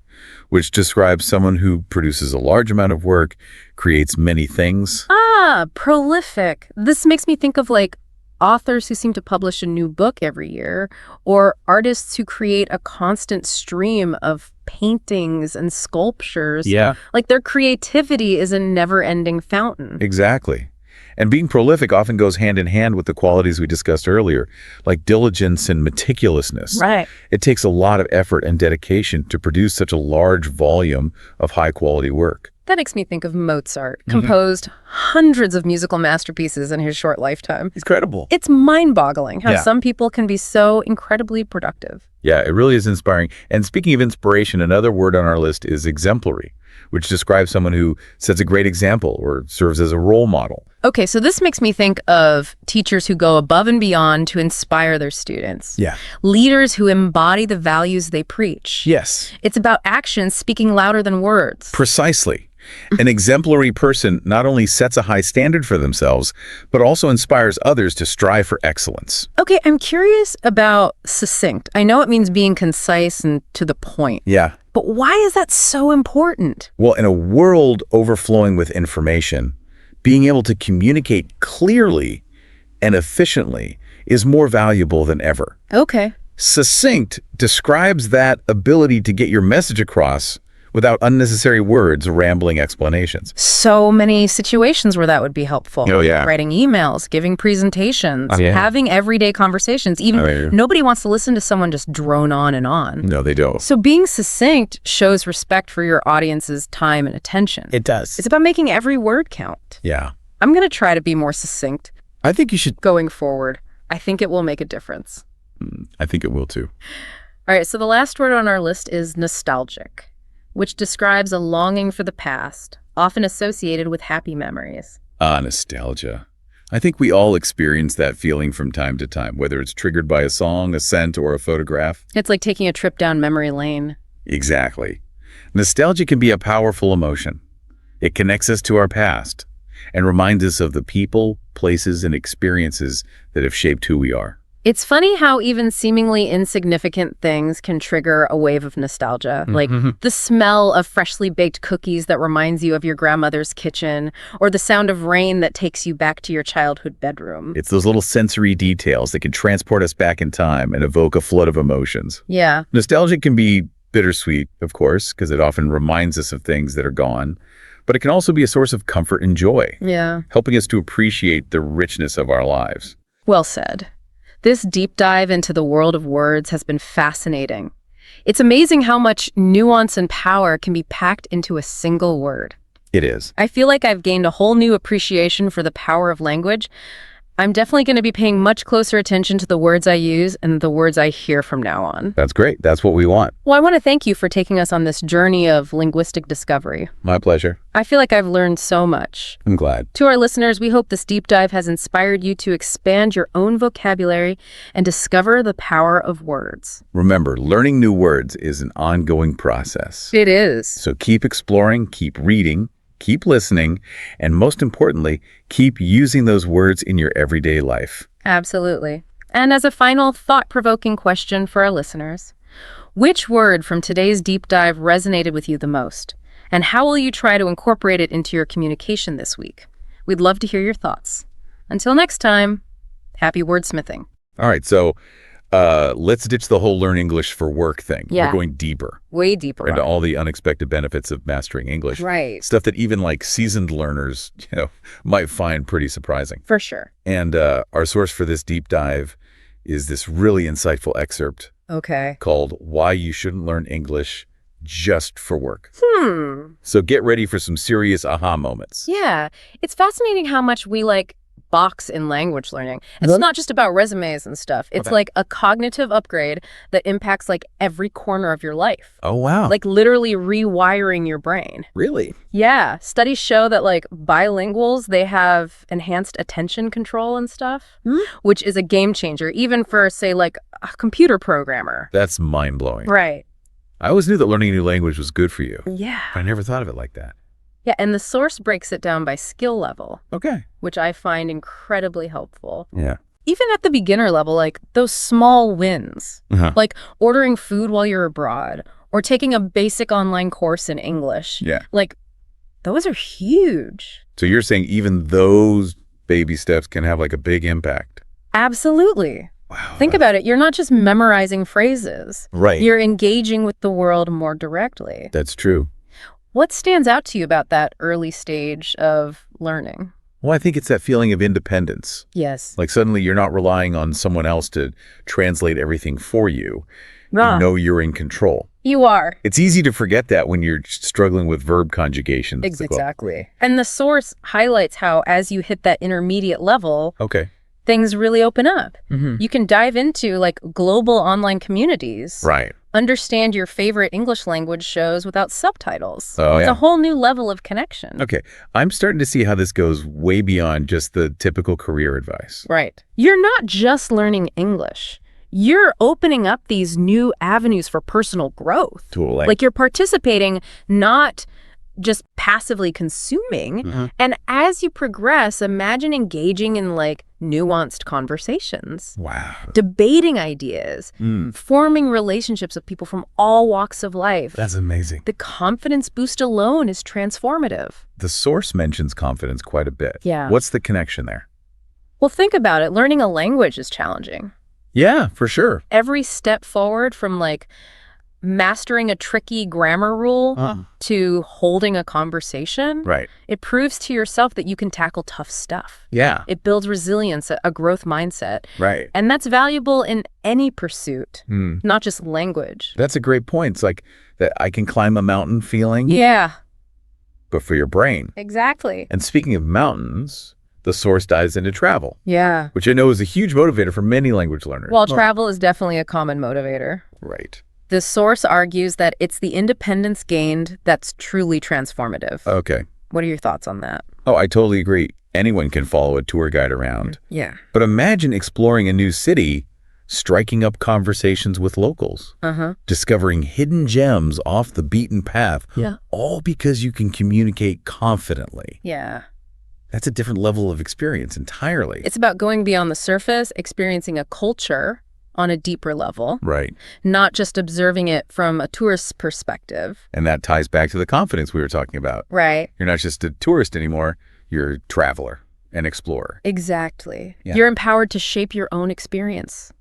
which describes someone who produces a large amount of work, creates many things. Ah, prolific. This makes me think of like authors who seem to publish a new book every year, or artists who create a constant stream of paintings and sculptures. Yeah. Like their creativity is a never-ending fountain. Exactly. And being prolific often goes hand in hand with the qualities we discussed earlier, like diligence and meticulousness. Right. It takes a lot of effort and dedication to produce such a large volume of high-quality work. That makes me think of Mozart, composed hundreds of musical masterpieces in his short lifetime. Incredible. It's mind-boggling how Yeah. some people can be so incredibly productive. Yeah, it really is inspiring. And speaking of inspiration, another word on our list is exemplary, which describes someone who sets a great example or serves as a role model. Okay, so this makes me think of teachers who go above and beyond to inspire their students. Yeah. Leaders who embody the values they preach. Yes. It's about actions speaking louder than words. Precisely. An exemplary person not only sets a high standard for themselves, but also inspires others to strive for excellence. Okay, I'm curious about succinct. I know it means being concise and to the point. Yeah. But why is that so important? Well, in a world overflowing with information, being able to communicate clearly and efficiently is more valuable than ever. Okay. Succinct describes that ability to get your message across without unnecessary words or rambling explanations. So many situations where that would be helpful. Oh, yeah. Writing emails, giving presentations, Oh, yeah. having everyday conversations. Even Oh, yeah. nobody wants to listen to someone just drone on and on. No, they don't. So being succinct shows respect for your audience's time and attention. It does. It's about making every word count. Yeah. I'm going to try to be more succinct I think you should. going forward. I think it will make a difference. I think it will too. All right, so the last word on our list is nostalgic, which describes a longing for the past, often associated with happy memories. Nostalgia. I think we all experience that feeling from time to time, whether it's triggered by a song, a scent, or a photograph. It's like taking a trip down memory lane. Exactly. Nostalgia can be a powerful emotion. It connects us to our past and reminds us of the people, places, and experiences that have shaped who we are. It's funny how even seemingly insignificant things can trigger a wave of nostalgia, like the smell of freshly baked cookies that reminds you of your grandmother's kitchen, or the sound of rain that takes you back to your childhood bedroom. It's those little sensory details that can transport us back in time and evoke a flood of emotions. Yeah. Nostalgia can be bittersweet, of course, because it often reminds us of things that are gone, but it can also be a source of comfort and joy, Yeah. helping us to appreciate the richness of our lives. Well said. This deep dive into the world of words has been fascinating. It's amazing how much nuance and power can be packed into a single word. It is. I feel like I've gained a whole new appreciation for the power of language. I'm definitely going to be paying much closer attention to the words I use and the words I hear from now on. That's great. That's what we want. Well, I want to thank you for taking us on this journey of linguistic discovery. My pleasure. I feel like I've learned so much. I'm glad. To our listeners, we hope this deep dive has inspired you to expand your own vocabulary and discover the power of words. Remember, learning new words is an ongoing process. It is. So keep exploring, keep reading, keep listening, and most importantly, keep using those words in your everyday life. Absolutely. And as a final thought-provoking question for our listeners, which word from today's deep dive resonated with you the most? And how will you try to incorporate it into your communication this week? We'd love to hear your thoughts. Until next time, happy wordsmithing. All right, so let's ditch the whole learn English for work thing. Yeah. We're going deeper. Way deeper. Into all the unexpected benefits of mastering English. Right. Stuff that even like seasoned learners, might find pretty surprising. For sure. And our source for this deep dive is this really insightful excerpt called Why You Shouldn't Learn English Just for Work. So get ready for some serious aha moments. Yeah. It's fascinating how much we box in language learning. It's not just about resumes and stuff. It's like a cognitive upgrade that impacts every corner of your life. Oh, wow. Literally rewiring your brain. Really? Yeah. Studies show that bilinguals, they have enhanced attention control and stuff, which is a game changer, even for, say, a computer programmer. That's mind-blowing. Right. I always knew that learning a new language was good for you. Yeah. But I never thought of it like that. Yeah, and the source breaks it down by skill level. Okay. Which I find incredibly helpful. Yeah. Even at the beginner level, those small wins, like ordering food while you're abroad or taking a basic online course in English. Yeah. Those are huge. So you're saying even those baby steps can have a big impact? Absolutely. Wow. Think about it. You're not just memorizing phrases. Right. You're engaging with the world more directly. That's true. What stands out to you about that early stage of learning? Well, I think it's that feeling of independence. Yes. Suddenly you're not relying on someone else to translate everything for you. You know you're in control. You are. It's easy to forget that when you're struggling with verb conjugations. Exactly. And the source highlights how as you hit that intermediate level, things really open up. You can dive into global online communities. Right. Understand your favorite English language shows without subtitles. Oh, it's yeah. a whole new level of connection. Okay. I'm starting to see how this goes way beyond just the typical career advice. Right. You're not just learning English. You're opening up these new avenues for personal growth. Totally. You're participating, not just passively consuming. And as you progress, imagine engaging in nuanced conversations. Wow. Debating ideas, forming relationships with people from all walks of life. That's amazing. The confidence boost alone is transformative. The source mentions confidence quite a bit. Yeah. What's the connection there? Well, think about it. Learning a language is challenging. Yeah, for sure. Every step forward from mastering a tricky grammar rule to holding a conversation, Right. it proves to yourself that you can tackle tough stuff. Yeah. It builds resilience, a growth mindset. Right. And that's valuable in any pursuit, not just language. That's a great point. It's that I can climb a mountain feeling, Yeah, but for your brain. exactly. And speaking of mountains, the source dives into travel, Yeah. which I know is a huge motivator for many language learners. Well, travel is definitely a common motivator. Right. The source argues that it's the independence gained that's truly transformative. Okay. What are your thoughts on that? Oh, I totally agree. Anyone can follow a tour guide around. Yeah. But imagine exploring a new city, striking up conversations with locals, discovering hidden gems off the beaten path, all because you can communicate confidently. Yeah. That's a different level of experience entirely. It's about going beyond the surface, experiencing a culture on a deeper level, Right. not just observing it from a tourist's perspective. And that ties back to the confidence we were talking about. Right. You're not just a tourist anymore, you're a traveler, an explorer. Exactly. Yeah. You're empowered to shape your own experience.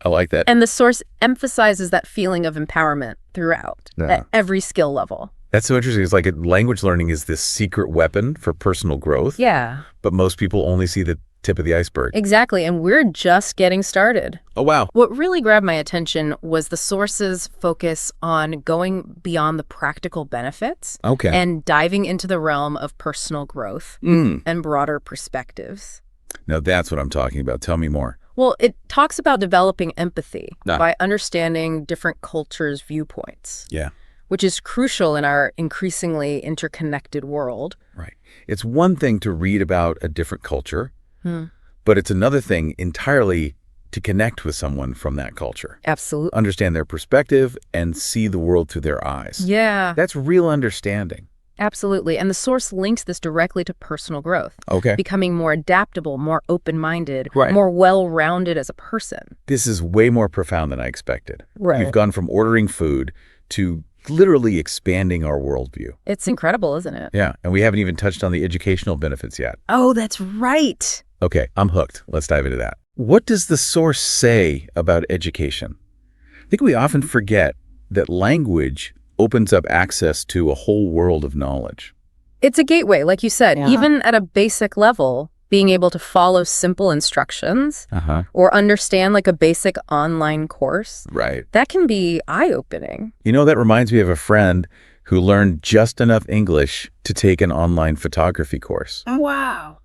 I like that. And the source emphasizes that feeling of empowerment throughout at every skill level. That's so interesting. It's language learning is this secret weapon for personal growth. Yeah. But most people only see the tip of the iceberg. Exactly. And we're just getting started. Oh, wow. What really grabbed my attention was the source's focus on going beyond the practical benefits and diving into the realm of personal growth and broader perspectives. Now that's what I'm talking about. Tell me more. Well, it talks about developing empathy by understanding different cultures' viewpoints. Yeah. Which is crucial in our increasingly interconnected world. Right. It's one thing to read about a different culture, but it's another thing entirely to connect with someone from that culture. Absolutely. Understand their perspective and see the world through their eyes. Yeah. That's real understanding. Absolutely. And the source links this directly to personal growth. Okay. Becoming more adaptable, more open-minded, Right. more well-rounded as a person. This is way more profound than I expected. Right. We've gone from ordering food to literally expanding our worldview. It's incredible, isn't it? Yeah, and we haven't even touched on the educational benefits yet. Oh, that's right. Okay, I'm hooked. Let's dive into that. What does the source say about education? I think we often forget that language opens up access to a whole world of knowledge. It's a gateway, like you said. Yeah. Even at a basic level, being able to follow simple instructions Uh-huh. or understand like a basic online course, Right. that can be eye-opening. You know, that reminds me of a friend who learned just enough English to take an online photography course. Wow.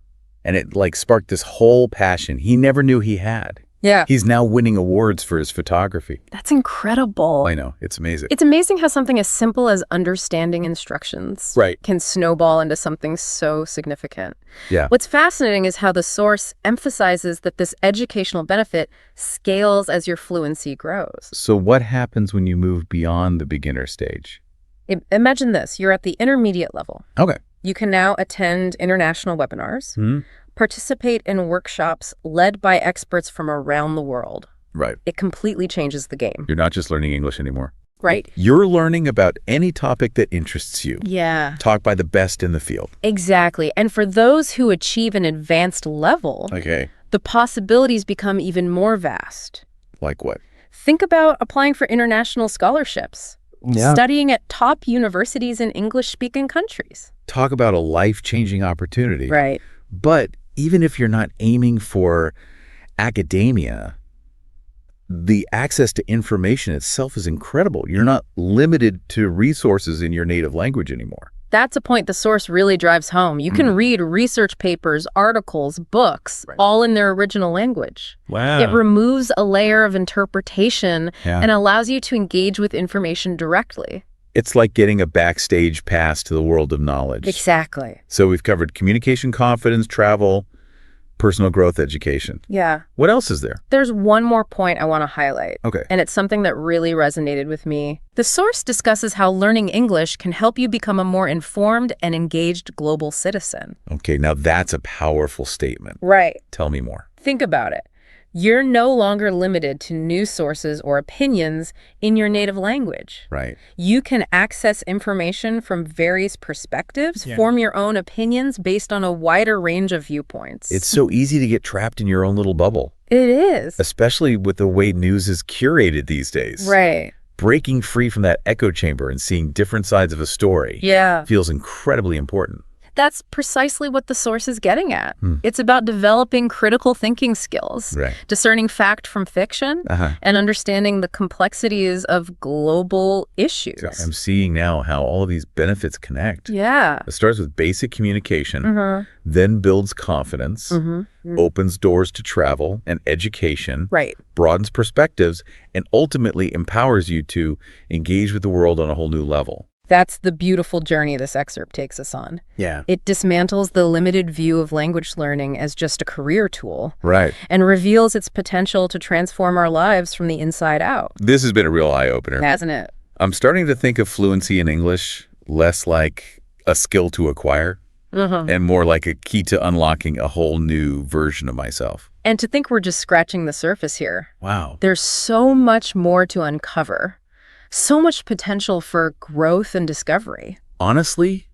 And it like sparked this whole passion he never knew he had. Yeah. He's now winning awards for his photography. That's incredible. I know, it's amazing. It's amazing how something as simple as understanding instructions Right. can snowball into something so significant. Yeah. What's fascinating is how the source emphasizes that this educational benefit scales as your fluency grows. So what happens when you move beyond the beginner stage? Imagine this. You're at the intermediate level. Okay. You can now attend international webinars, Hmm. participate in workshops led by experts from around the world. Right. It completely changes the game, You're not just learning English anymore. right? You're learning about any topic that interests you. Yeah. Taught by the best in the field. Exactly. And for those who achieve an advanced level, Okay. the possibilities become even more vast. Like what? Think about applying for international scholarships, Yeah. studying at top universities in English-speaking countries. Talk about a life-changing opportunity. Right. But even if you're not aiming for academia, the access to information itself is incredible. You're not limited to resources in your native language anymore. That's a point the source really drives home. You can read research papers, articles, books, all in their original language. Wow. It removes a layer of interpretation Yeah. and allows you to engage with information directly. It's like getting a backstage pass to the world of knowledge. Exactly. So we've covered communication, confidence, travel, personal growth, education. Yeah. What else is there? There's one more point I want to highlight. Okay. And it's something that really resonated with me. The source discusses how learning English can help you become a more informed and engaged global citizen. Okay, now that's a powerful statement. Right. Tell me more. Think about it. You're no longer limited to news sources or opinions in your native language. Right. You can access information from various perspectives, form your own opinions based on a wider range of viewpoints. It's so easy to get trapped in your own little bubble, It is. especially with the way news is curated these days. Right. Breaking free from that echo chamber and seeing different sides of a story Yeah. feels incredibly important. That's precisely what the source is getting at. It's about developing critical thinking skills, Right. discerning fact from fiction, Uh-huh. and understanding the complexities of global issues. So I'm seeing now how all of these benefits connect. Yeah. It starts with basic communication, then builds confidence, opens doors to travel and education, Right. broadens perspectives, and ultimately empowers you to engage with the world on a whole new level. That's the beautiful journey this excerpt takes us on. Yeah. It dismantles the limited view of language learning as just a career tool Right. and reveals its potential to transform our lives from the inside out. This has been a real eye-opener. Hasn't it? I'm starting to think of fluency in English less like a skill to acquire and more like a key to unlocking a whole new version of myself. And to think we're just scratching the surface here. Wow. There's so much more to uncover. So much potential for growth and discovery. Honestly,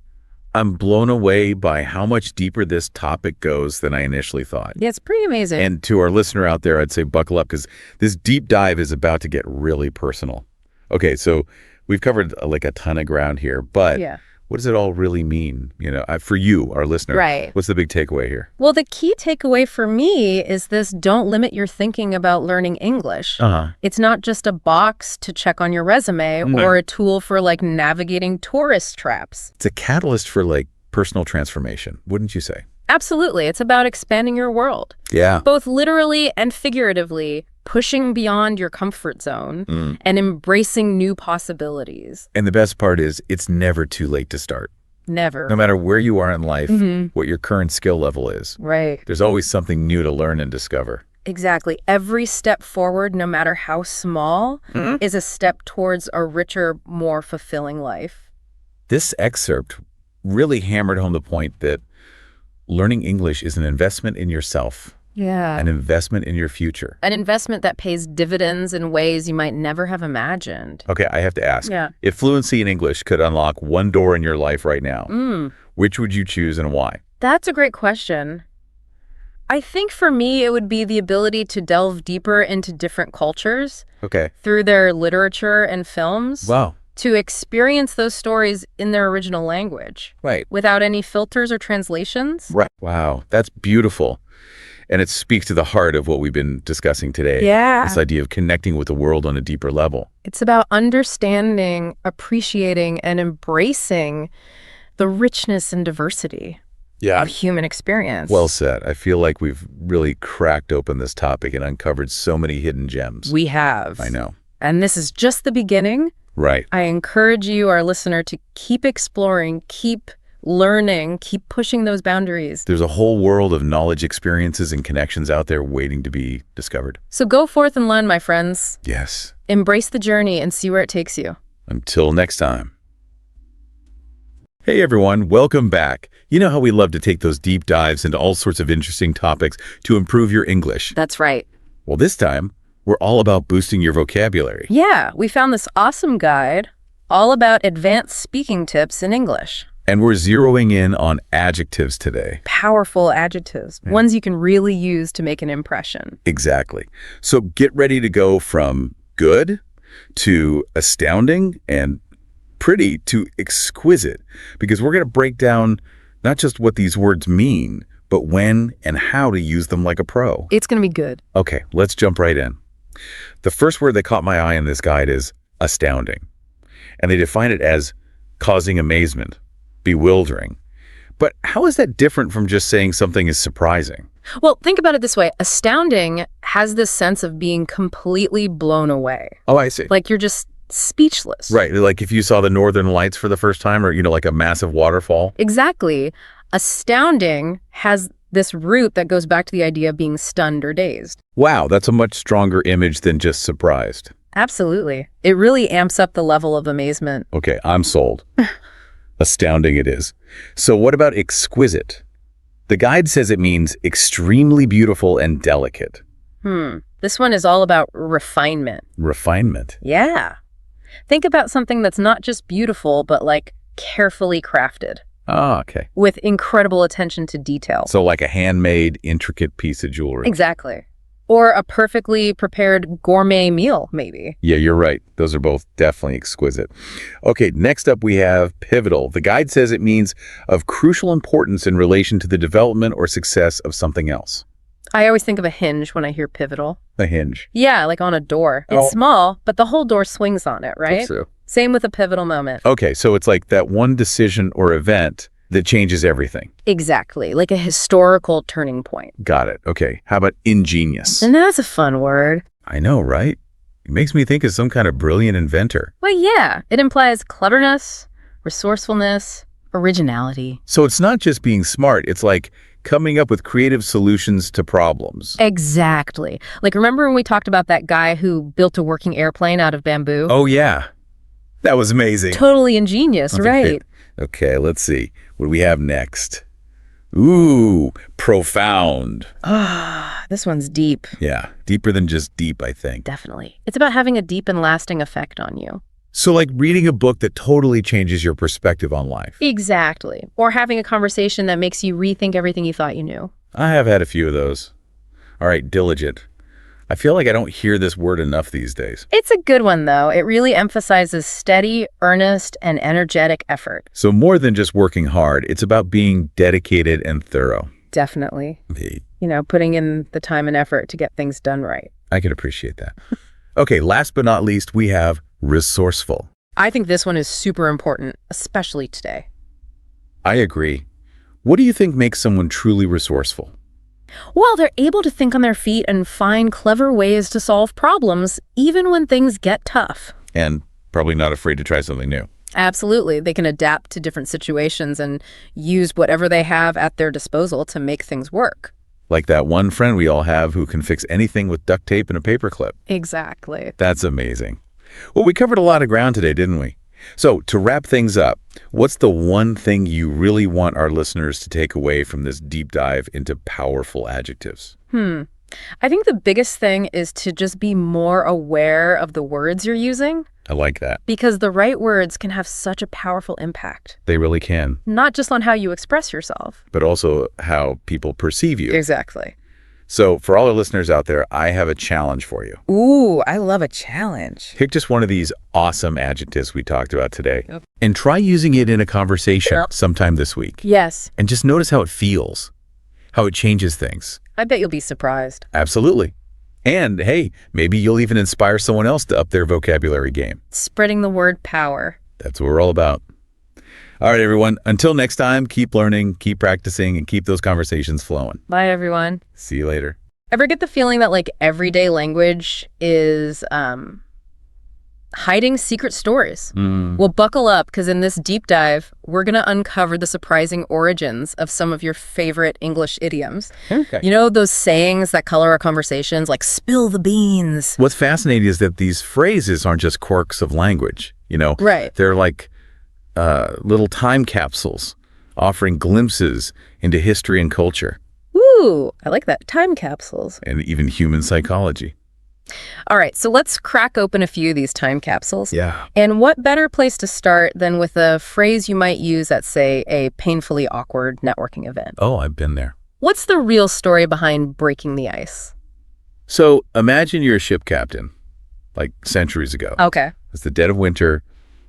I'm blown away by how much deeper this topic goes than I initially thought. Yeah, it's pretty amazing. And to our listener out there, I'd say buckle up because this deep dive is about to get really personal. Okay, so we've covered like a ton of ground here, but yeah. what does it all really mean? You know, for you, our listener, Right. What's the big takeaway here? Well, the key takeaway for me is this: don't limit your thinking about learning English. It's not just a box to check on your resume or a tool for like navigating tourist traps. It's a catalyst for like personal transformation, wouldn't you say? Absolutely. It's about expanding your world, Yeah. both literally and figuratively, pushing beyond your comfort zone and embracing new possibilities. And the best part is it's never too late to start. Never. No matter where you are in life, what your current skill level is, Right. there's always something new to learn and discover. Exactly. Every step forward, no matter how small, is a step towards a richer, more fulfilling life. This excerpt really hammered home the point that learning English is an investment in yourself. Yeah. An investment in your future. An investment that pays dividends in ways you might never have imagined. Okay, I have to ask. Yeah. If fluency in English could unlock one door in your life right now, which would you choose and why? That's a great question. I think for me, it would be the ability to delve deeper into different cultures through their literature and films. Wow. To experience those stories in their original language. Right. Without any filters or translations. Right. Wow, that's beautiful. And it speaks to the heart of what we've been discussing today. Yeah. This idea of connecting with the world on a deeper level. It's about understanding, appreciating, and embracing the richness and diversity of human experience. Well said. I feel like we've really cracked open this topic and uncovered so many hidden gems. We have. I know. And this is just the beginning. Right. I encourage you, our listener, to keep exploring, keep learning, keep pushing those boundaries. There's a whole world of knowledge, experiences, and connections out there waiting to be discovered. So go forth and learn, my friends. Yes. Embrace the journey and see where it takes you. Until next time. Hey everyone, welcome back. You know how we love to take those deep dives into all sorts of interesting topics to improve your English. That's right. Well, this time, we're all about boosting your vocabulary. Yeah, we found this awesome guide all about advanced speaking tips in English. And we're zeroing in on adjectives today. Powerful adjectives, ones you can really use to make an impression. Exactly. So get ready to go from good to astounding and pretty to exquisite, because we're going to break down not just what these words mean, but when and how to use them like a pro. It's going to be good. Okay, let's jump right in. The first word that caught my eye in this guide is astounding. And they define it as causing amazement, bewildering. But how is that different from just saying something is surprising? Well, think about it this way. Astounding has this sense of being completely blown away. Oh, I see. Like you're just speechless. Right, like if you saw the Northern Lights for the first time, or, like a massive waterfall. Exactly. Astounding has this root that goes back to the idea of being stunned or dazed. Wow, that's a much stronger image than just surprised. Absolutely. It really amps up the level of amazement. Okay, I'm sold. Astounding it is. So what about exquisite? The guide says it means extremely beautiful and delicate. This one is all about refinement. Refinement? Yeah. Think about something that's not just beautiful, but like carefully crafted. Ah, okay. With incredible attention to detail. So like a handmade, intricate piece of jewelry. Exactly. Or a perfectly prepared gourmet meal, maybe. Yeah, you're right. Those are both definitely exquisite. Okay, next up we have pivotal. The guide says it means of crucial importance in relation to the development or success of something else. I always think of a hinge when I hear pivotal. A hinge. Yeah, like on a door. It's small, but the whole door swings on it, right? That's true. Same with a pivotal moment. Okay, so it's like that one decision or event that changes everything. Exactly, like a historical turning point. Got it. Okay, how about ingenious? And that's a fun word. I know, right? It makes me think of some kind of brilliant inventor. Well, yeah, it implies cleverness, resourcefulness, originality. So it's not just being smart, it's like coming up with creative solutions to problems. Exactly. Like, remember when we talked about that guy who built a working airplane out of bamboo? Oh, yeah. That was amazing. Totally ingenious, right? Okay, let's see. What do we have next? Ooh, profound. This one's deep. Yeah, deeper than just deep, I think. Definitely. It's about having a deep and lasting effect on you. So like reading a book that totally changes your perspective on life. Exactly. Or having a conversation that makes you rethink everything you thought you knew. I have had a few of those. All right, diligent. I feel like I don't hear this word enough these days. It's a good one, though. It really emphasizes steady, earnest, and energetic effort. So more than just working hard, it's about being dedicated and thorough. Definitely. Hey, Putting in the time and effort to get things done right. I can appreciate that. Okay, last but not least, we have resourceful. I think this one is super important, especially today. I agree. What do you think makes someone truly resourceful? Well, they're able to think on their feet and find clever ways to solve problems, even when things get tough. And probably not afraid to try something new. Absolutely. They can adapt to different situations and use whatever they have at their disposal to make things work. Like that one friend we all have who can fix anything with duct tape and a paperclip. Exactly. That's amazing. Well, we covered a lot of ground today, didn't we? So to wrap things up, what's the one thing you really want our listeners to take away from this deep dive into powerful adjectives? I think the biggest thing is to just be more aware of the words you're using. I like that. Because the right words can have such a powerful impact. They really can. Not just on how you express yourself. But also how people perceive you. Exactly. So for all our listeners out there, I have a challenge for you. Ooh, I love a challenge. Pick just one of these awesome adjectives we talked about today and try using it in a conversation sometime this week. Yes. And just notice how it feels, how it changes things. I bet you'll be surprised. Absolutely. And hey, maybe you'll even inspire someone else to up their vocabulary game. Spreading the word power. That's what we're all about. All right, everyone. Until next time, keep learning, keep practicing, and keep those conversations flowing. Bye, everyone. See you later. Ever get the feeling that like everyday language is hiding secret stories? Well, buckle up, because in this deep dive, we're going to uncover the surprising origins of some of your favorite English idioms. Okay. You know, those sayings that color our conversations, like spill the beans. What's fascinating is that these phrases aren't just quirks of language, you know? Right. They're like little time capsules offering glimpses into history and culture. Ooh, I like that. Time capsules. And even human psychology. All right, so let's crack open a few of these time capsules. Yeah. And what better place to start than with a phrase you might use at, say, a painfully awkward networking event? Oh, I've been there. What's the real story behind breaking the ice? So imagine you're a ship captain, like centuries ago. Okay. It's the dead of winter,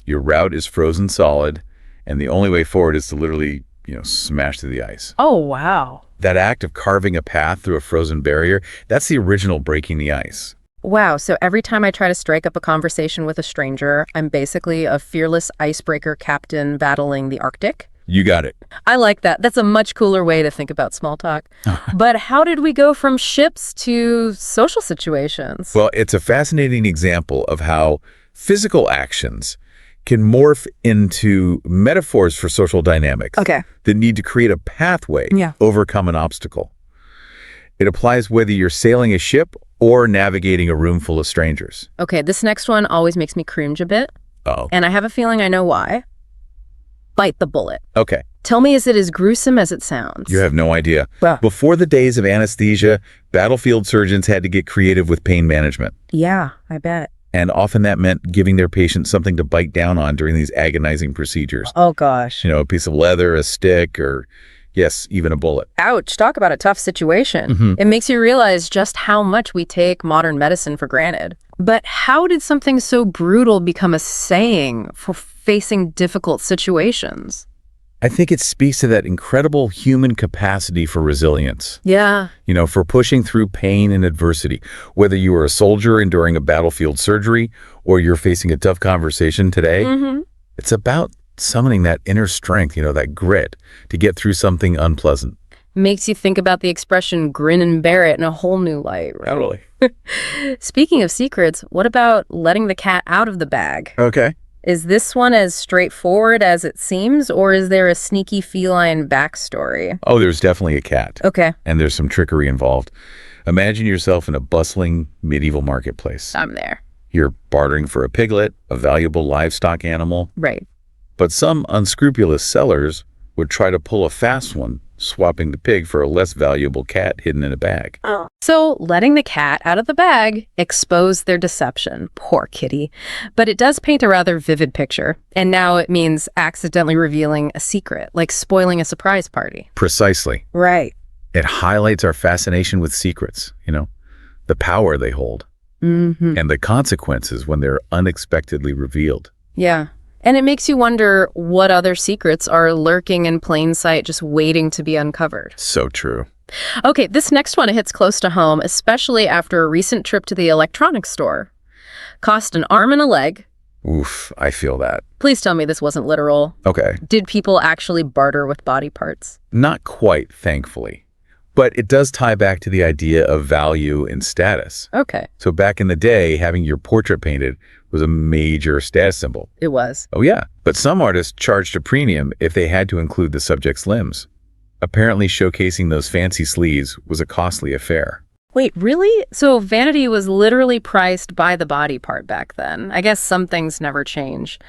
your route is frozen solid, and the only way forward is to literally, smash through the ice. Oh, wow. That act of carving a path through a frozen barrier, that's the original breaking the ice. Wow, so every time I try to strike up a conversation with a stranger, I'm basically a fearless icebreaker captain battling the Arctic? You got it. I like that. That's a much cooler way to think about small talk. But how did we go from ships to social situations? Well, it's a fascinating example of how physical actions can morph into metaphors for social dynamics that need to create a pathway, overcome an obstacle. It applies whether you're sailing a ship or navigating a room full of strangers. Okay, this next one always makes me cringe a bit. Oh. And I have a feeling I know why. Bite the bullet. Okay. Tell me, is it as gruesome as it sounds? You have no idea. Well, before the days of anesthesia, battlefield surgeons had to get creative with pain management. yeah, I bet. And often that meant giving their patients something to bite down on during these agonizing procedures. Oh, gosh. A piece of leather, a stick, or, yes, even a bullet. Ouch, talk about a tough situation. It makes you realize just how much we take modern medicine for granted. But how did something so brutal become a saying for facing difficult situations? I think it speaks to that incredible human capacity for resilience. Yeah. For pushing through pain and adversity. Whether you are a soldier enduring a battlefield surgery or you're facing a tough conversation today, it's about summoning that inner strength, that grit to get through something unpleasant. Makes you think about the expression grin and bear it in a whole new light. Right? Totally. Speaking of secrets, what about letting the cat out of the bag? Okay. Is this one as straightforward as it seems, or is there a sneaky feline backstory? Oh, there's definitely a cat. Okay. And there's some trickery involved. Imagine yourself in a bustling medieval marketplace. I'm there. You're bartering for a piglet, a valuable livestock animal. Right. But some unscrupulous sellers would try to pull a fast one, swapping the pig for a less valuable cat hidden in a bag. Oh. So letting the cat out of the bag exposed their deception. Poor kitty. But it does paint a rather vivid picture. And now it means accidentally revealing a secret, like spoiling a surprise party. Precisely. Right. It highlights our fascination with secrets, the power they hold, and the consequences when they're unexpectedly revealed. Yeah. And it makes you wonder what other secrets are lurking in plain sight, just waiting to be uncovered. So true. Okay, this next one hits close to home, especially after a recent trip to the electronics store. Cost an arm and a leg. Oof, I feel that. Please tell me this wasn't literal. Okay. Did people actually barter with body parts? Not quite, thankfully. But it does tie back to the idea of value and status. Okay. So back in the day, having your portrait painted was a major status symbol. It was. Oh, yeah. But some artists charged a premium if they had to include the subject's limbs. Apparently, showcasing those fancy sleeves was a costly affair. Wait, really? So vanity was literally priced by the body part back then. I guess some things never change.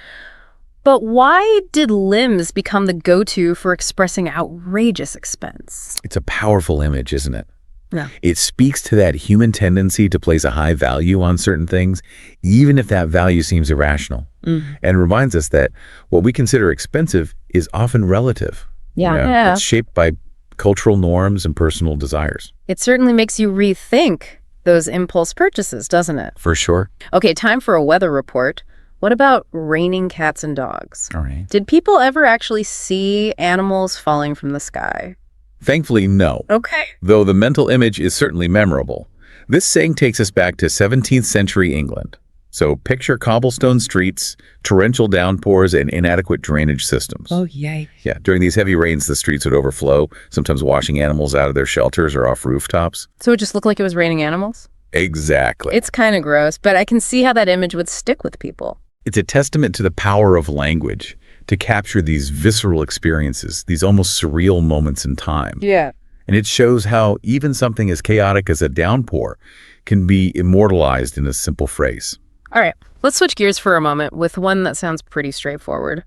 But why did limbs become the go-to for expressing outrageous expense? It's a powerful image, isn't it? Yeah. It speaks to that human tendency to place a high value on certain things, even if that value seems irrational, and reminds us that what we consider expensive is often relative. Yeah. You know, Yeah. It's shaped by cultural norms and personal desires. It certainly makes you rethink those impulse purchases, doesn't it? For sure. Okay, time for a weather report. What about raining cats and dogs? All right. Did people ever actually see animals falling from the sky? Thankfully, no. Okay. Though the mental image is certainly memorable. This saying takes us back to 17th century England. So picture cobblestone streets, torrential downpours, and inadequate drainage systems. Oh, yay. Yeah, during these heavy rains, the streets would overflow, sometimes washing animals out of their shelters or off rooftops. So it just looked like it was raining animals? Exactly. It's kind of gross, but I can see how that image would stick with people. It's a testament to the power of language to capture these visceral experiences, these almost surreal moments in time. Yeah. And it shows how even something as chaotic as a downpour can be immortalized in a simple phrase. All right, let's switch gears for a moment with one that sounds pretty straightforward.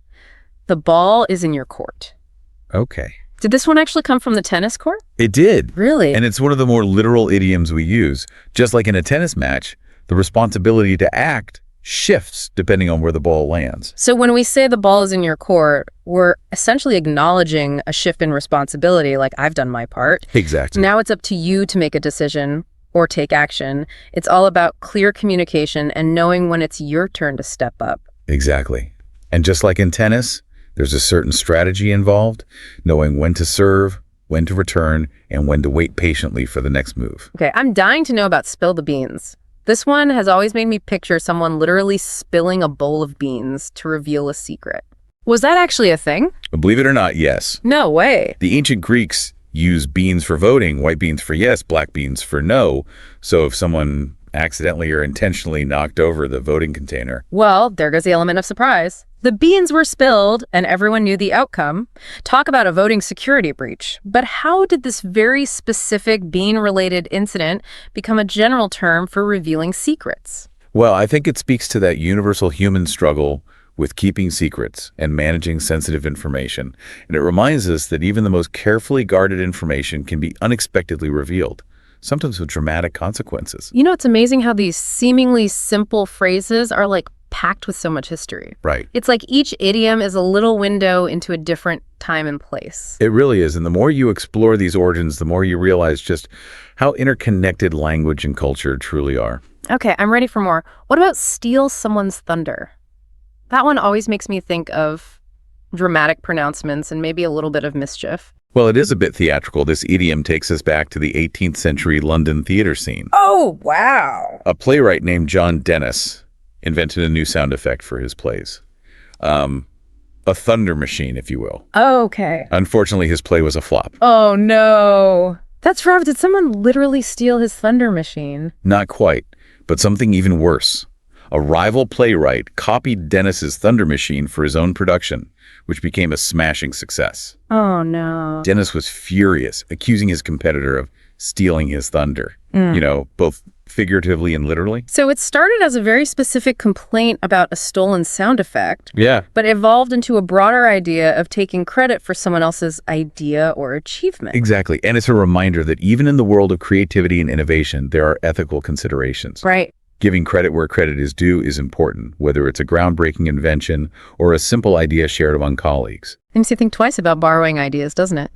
The ball is in your court. Okay. Did this one actually come from the tennis court? It did. Really? And it's one of the more literal idioms we use. Just like in a tennis match, the responsibility to act shifts depending on where the ball lands. So when we say the ball is in your court, we're essentially acknowledging a shift in responsibility, like I've done my part. Exactly. Now it's up to you to make a decision or take action. It's all about clear communication and knowing when it's your turn to step up. Exactly. And just like in tennis, there's a certain strategy involved, knowing when to serve, when to return, and when to wait patiently for the next move. Okay, I'm dying to know about spill the beans. This one has always made me picture someone literally spilling a bowl of beans to reveal a secret. Was that actually a thing? Believe it or not, yes. No way. The ancient Greeks used beans for voting, white beans for yes, black beans for no. So if someone accidentally or intentionally knocked over the voting container. Well, there goes the element of surprise. The beans were spilled and everyone knew the outcome. Talk about a voting security breach. But how did this very specific bean-related incident become a general term for revealing secrets? Well, I think it speaks to that universal human struggle with keeping secrets and managing sensitive information. And it reminds us that even the most carefully guarded information can be unexpectedly revealed, sometimes with dramatic consequences. You know, it's amazing how these seemingly simple phrases are like packed with so much history. Right. It's like each idiom is a little window into a different time and place. It really is. And the more you explore these origins, the more you realize just how interconnected language and culture truly are. Okay, I'm ready for more. What about steal someone's thunder? That one always makes me think of dramatic pronouncements and maybe a little bit of mischief. Well, it is a bit theatrical. This idiom takes us back to the 18th century London theater scene. Oh, wow. A playwright named John Dennis invented a new sound effect for his plays. A thunder machine, if you will. Oh, okay. Unfortunately, his play was a flop. Oh, no. That's rough. Did someone literally steal his thunder machine? Not quite, but something even worse. A rival playwright copied Dennis's thunder machine for his own production, which became a smashing success. Oh, no. Dennis was furious, accusing his competitor of stealing his thunder, both figuratively and literally. So it started as a very specific complaint about a stolen sound effect, Yeah. but evolved into a broader idea of taking credit for someone else's idea or achievement. Exactly. And it's a reminder that even in the world of creativity and innovation, there are ethical considerations. Right. Giving credit where credit is due is important, whether it's a groundbreaking invention or a simple idea shared among colleagues. Makes you think twice about borrowing ideas, doesn't it?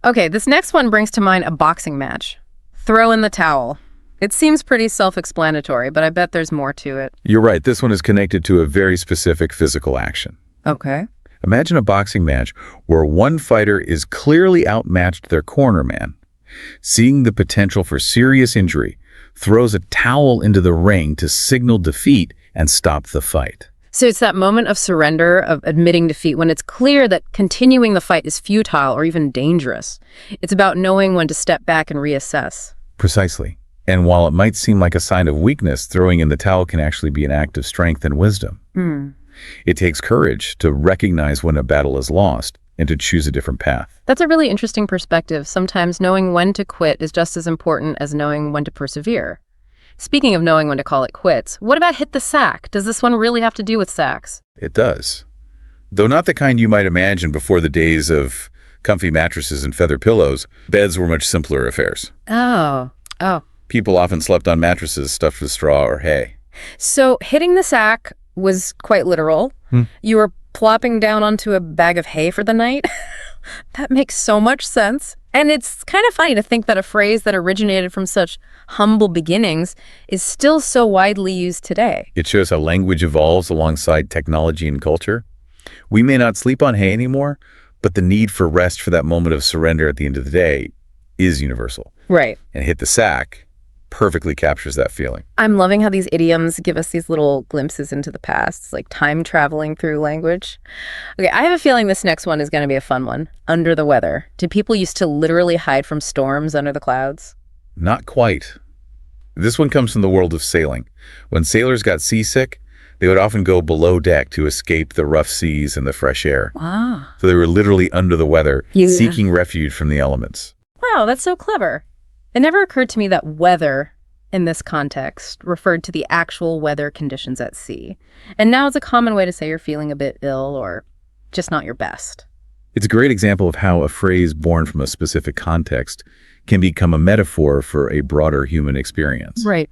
Okay, this next one brings to mind a boxing match. Throw in the towel. It seems pretty self-explanatory, but I bet there's more to it. You're right. This one is connected to a very specific physical action. Okay. Imagine a boxing match where one fighter is clearly outmatched their cornerman. Seeing the potential for serious injury, throws a towel into the ring to signal defeat and stop the fight. So it's that moment of surrender, of admitting defeat, when it's clear that continuing the fight is futile or even dangerous. It's about knowing when to step back and reassess. Precisely. And while it might seem like a sign of weakness, throwing in the towel can actually be an act of strength and wisdom. It takes courage to recognize when a battle is lost and to choose a different path. That's a really interesting perspective. Sometimes knowing when to quit is just as important as knowing when to persevere. Speaking of knowing when to call it quits, what about hit the sack? Does this one really have to do with sacks? It does. Though not the kind you might imagine before the days of comfy mattresses and feather pillows, beds were much simpler affairs. Oh. People often slept on mattresses stuffed with straw or hay. So hitting the sack was quite literal. You were plopping down onto a bag of hay for the night. That makes so much sense. And it's kind of funny to think that a phrase that originated from such humble beginnings is still so widely used today. It shows how language evolves alongside technology and culture. We may not sleep on hay anymore, but the need for rest for that moment of surrender at the end of the day is universal. Right. And hit the sack perfectly captures that feeling. I'm loving how these idioms give us these little glimpses into the past. It's like time traveling through language. Okay, I have a feeling this next one is going to be a fun one. Under the weather. Did people used to literally hide from storms under the clouds? Not quite. This one comes from the world of sailing. When sailors got seasick, they would often go below deck to escape the rough seas and the fresh air. Wow. So they were literally under the weather, Yeah. seeking refuge from the elements. Wow, that's so clever. It never occurred to me that weather in this context referred to the actual weather conditions at sea. And now it's a common way to say you're feeling a bit ill or just not your best. It's a great example of how a phrase born from a specific context can become a metaphor for a broader human experience. Right.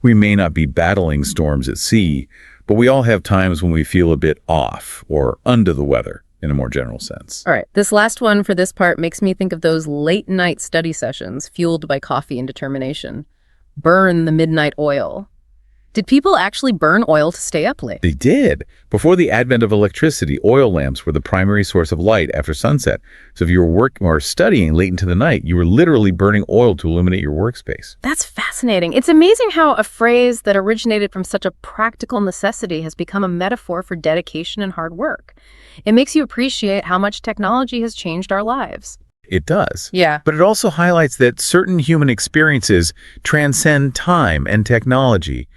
We may not be battling storms at sea, but we all have times when we feel a bit off or under the weather in a more general sense. All right. This last one for this part makes me think of those late night study sessions fueled by coffee and determination. Burn the midnight oil. Did people actually burn oil to stay up late? They did. Before the advent of electricity, oil lamps were the primary source of light after sunset. So if you were working or studying late into the night, you were literally burning oil to illuminate your workspace. That's fascinating. It's amazing how a phrase that originated from such a practical necessity has become a metaphor for dedication and hard work. It makes you appreciate how much technology has changed our lives. It does. Yeah. But it also highlights that certain human experiences transcend time and technology,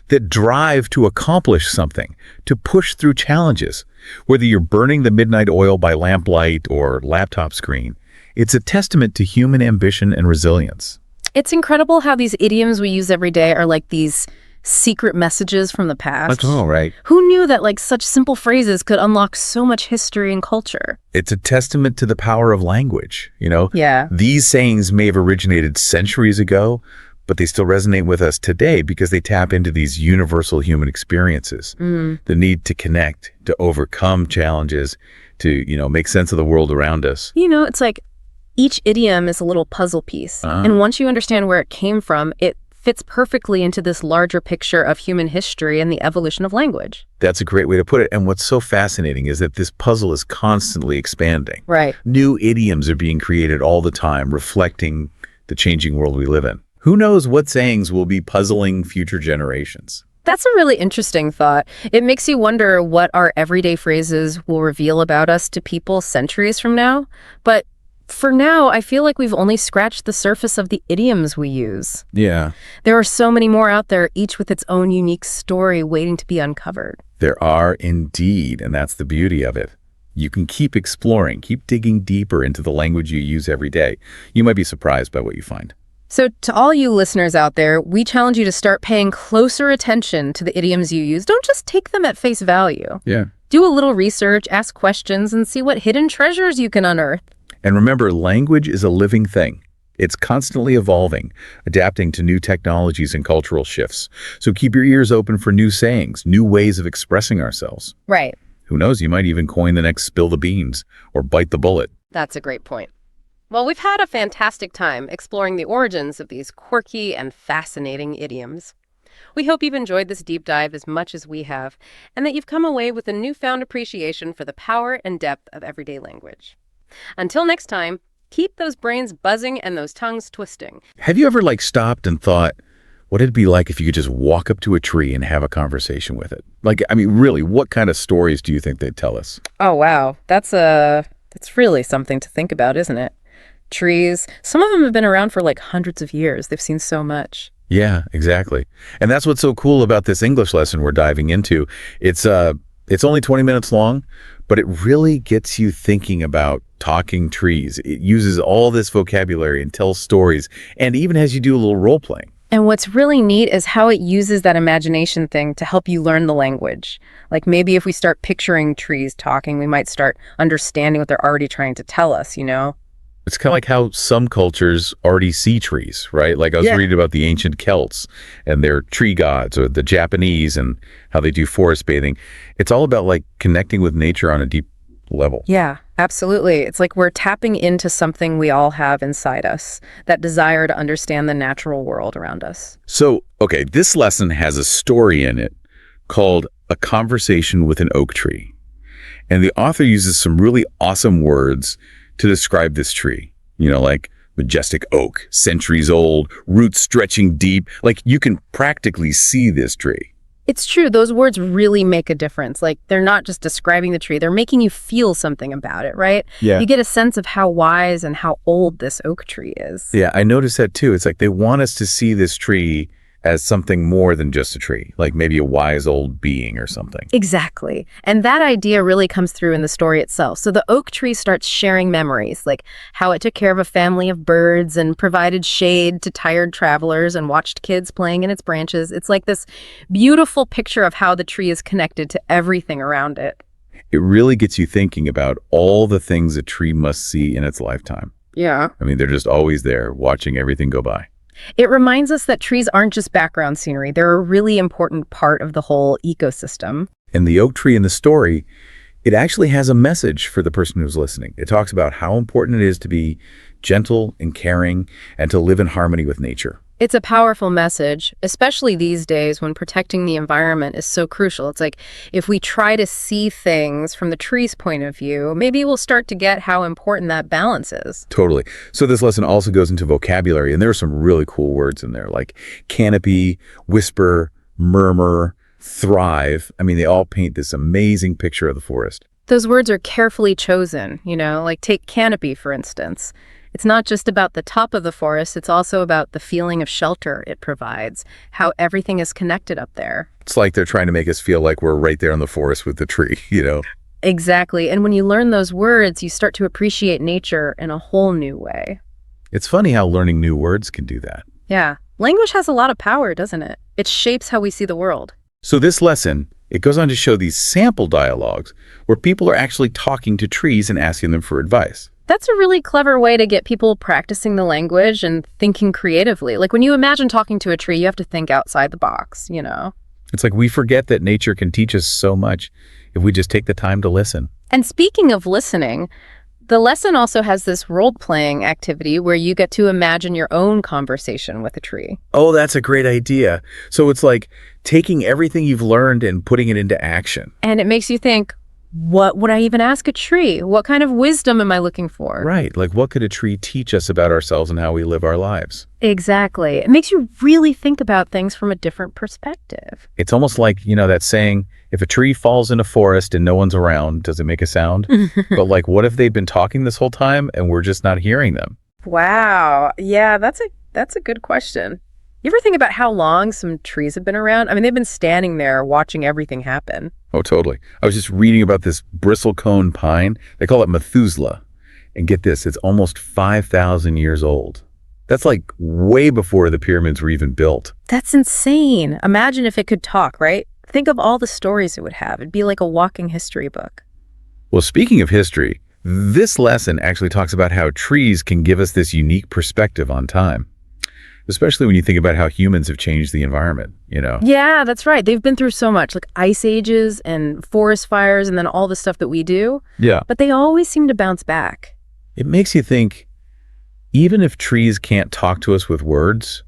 that drive to accomplish something, to push through challenges. Whether you're burning the midnight oil by lamplight or laptop screen, it's a testament to human ambition and resilience. It's incredible how these idioms we use every day are like these secret messages from the past. That's all right. Who knew that like such simple phrases could unlock so much history and culture? It's a testament to the power of language, you know? Yeah. These sayings may have originated centuries ago, but they still resonate with us today because they tap into these universal human experiences. The need to connect, to overcome challenges, to, make sense of the world around us. It's like each idiom is a little puzzle piece. And once you understand where it came from, it fits perfectly into this larger picture of human history and the evolution of language. That's a great way to put it. And what's so fascinating is that this puzzle is constantly expanding. Right. New idioms are being created all the time, reflecting the changing world we live in. Who knows what sayings will be puzzling future generations? That's a really interesting thought. It makes you wonder what our everyday phrases will reveal about us to people centuries from now. But for now, I feel like we've only scratched the surface of the idioms we use. Yeah. There are so many more out there, each with its own unique story waiting to be uncovered. There are indeed, and that's the beauty of it. You can keep exploring, keep digging deeper into the language you use every day. You might be surprised by what you find. So to all you listeners out there, we challenge you to start paying closer attention to the idioms you use. Don't just take them at face value. Yeah. Do a little research, ask questions, and see what hidden treasures you can unearth. And remember, language is a living thing. It's constantly evolving, adapting to new technologies and cultural shifts. So keep your ears open for new sayings, new ways of expressing ourselves. Right. Who knows, you might even coin the next spill the beans or bite the bullet. That's a great point. Well, we've had a fantastic time exploring the origins of these quirky and fascinating idioms. We hope you've enjoyed this deep dive as much as we have, and that you've come away with a newfound appreciation for the power and depth of everyday language. Until next time, keep those brains buzzing and those tongues twisting. Have you ever stopped and thought, what it'd be like if you could just walk up to a tree and have a conversation with it? Really, what kind of stories do you think they'd tell us? Oh, wow. That's really something to think about, isn't it? Trees. Some of them have been around for hundreds of years. They've seen so much. Yeah, exactly. And that's what's so cool about this English lesson we're diving into. It's only 20 minutes long, but it really gets you thinking about talking trees. It uses all this vocabulary and tells stories, and even has you do a little role playing. And what's really neat is how it uses that imagination thing to help you learn the language. Like maybe if we start picturing trees talking, we might start understanding what they're already trying to tell us, you know? It's kind of like how some cultures already see trees, right? Like I was reading about the ancient Celts and their tree gods, or the Japanese and how they do forest bathing. It's all about like connecting with nature on a deep level. Yeah, absolutely. It's like we're tapping into something we all have inside us, that desire to understand the natural world around us. So, okay, this lesson has a story in it called A Conversation with an Oak Tree. And the author uses some really awesome words to describe this tree, you know, like majestic oak, centuries old, roots stretching deep. Like you can practically see this tree. It's true. Those words really make a difference. Like they're not just describing the tree, they're making you feel something about it, right? Yeah. You get a sense of how wise and how old this oak tree is. Yeah, I noticed that too. It's like they want us to see this tree as something more than just a tree, like maybe a wise old being or something. Exactly. And that idea really comes through in the story itself. So the oak tree starts sharing memories, like how it took care of a family of birds and provided shade to tired travelers and watched kids playing in its branches. It's like this beautiful picture of how the tree is connected to everything around it. It really gets you thinking about all the things a tree must see in its lifetime. Yeah. I mean, they're just always there watching everything go by. It reminds us that trees aren't just background scenery. They're a really important part of the whole ecosystem. And the oak tree in the story, it actually has a message for the person who's listening. It talks about how important it is to be gentle and caring and to live in harmony with nature. It's a powerful message, especially these days when protecting the environment is so crucial. It's like if we try to see things from the tree's point of view, maybe we'll start to get how important that balance is. Totally. So this lesson also goes into vocabulary, and there are some really cool words in there, like canopy, whisper, murmur, thrive. I mean, they all paint this amazing picture of the forest. Those words are carefully chosen, you know, like take canopy, for instance. It's not just about the top of the forest, it's also about the feeling of shelter it provides, how everything is connected up there. It's like they're trying to make us feel like we're right there in the forest with the tree, you know? Exactly. And when you learn those words, you start to appreciate nature in a whole new way. It's funny how learning new words can do that. Yeah. Language has a lot of power, doesn't it? It shapes how we see the world. So this lesson, it goes on to show these sample dialogues where people are actually talking to trees and asking them for advice. That's a really clever way to get people practicing the language and thinking creatively. Like when you imagine talking to a tree, you have to think outside the box, you know? It's like we forget that nature can teach us so much if we just take the time to listen. And speaking of listening, the lesson also has this role-playing activity where you get to imagine your own conversation with a tree. Oh, that's a great idea. So it's like taking everything you've learned and putting it into action. And it makes you think, what would I even ask a tree? What kind of wisdom am I looking for? Right. Like what could a tree teach us about ourselves and how we live our lives? Exactly. It makes you really think about things from a different perspective. It's almost like, you know, that saying, if a tree falls in a forest and no one's around, does it make a sound? But like, what if they've been talking this whole time and we're just not hearing them? Wow. Yeah, that's a good question. You ever think about how long some trees have been around? I mean, they've been standing there watching everything happen. Oh, totally. I was just reading about this bristlecone pine. They call it Methuselah. And get this, it's almost 5,000 years old. That's like way before the pyramids were even built. That's insane. Imagine if it could talk, right? Think of all the stories it would have. It'd be like a walking history book. Well, speaking of history, this lesson actually talks about how trees can give us this unique perspective on time. Especially when you think about how humans have changed the environment, you know? Yeah, that's right. They've been through so much, like ice ages and forest fires and then all the stuff that we do. Yeah. But they always seem to bounce back. It makes you think, even if trees can't talk to us with words,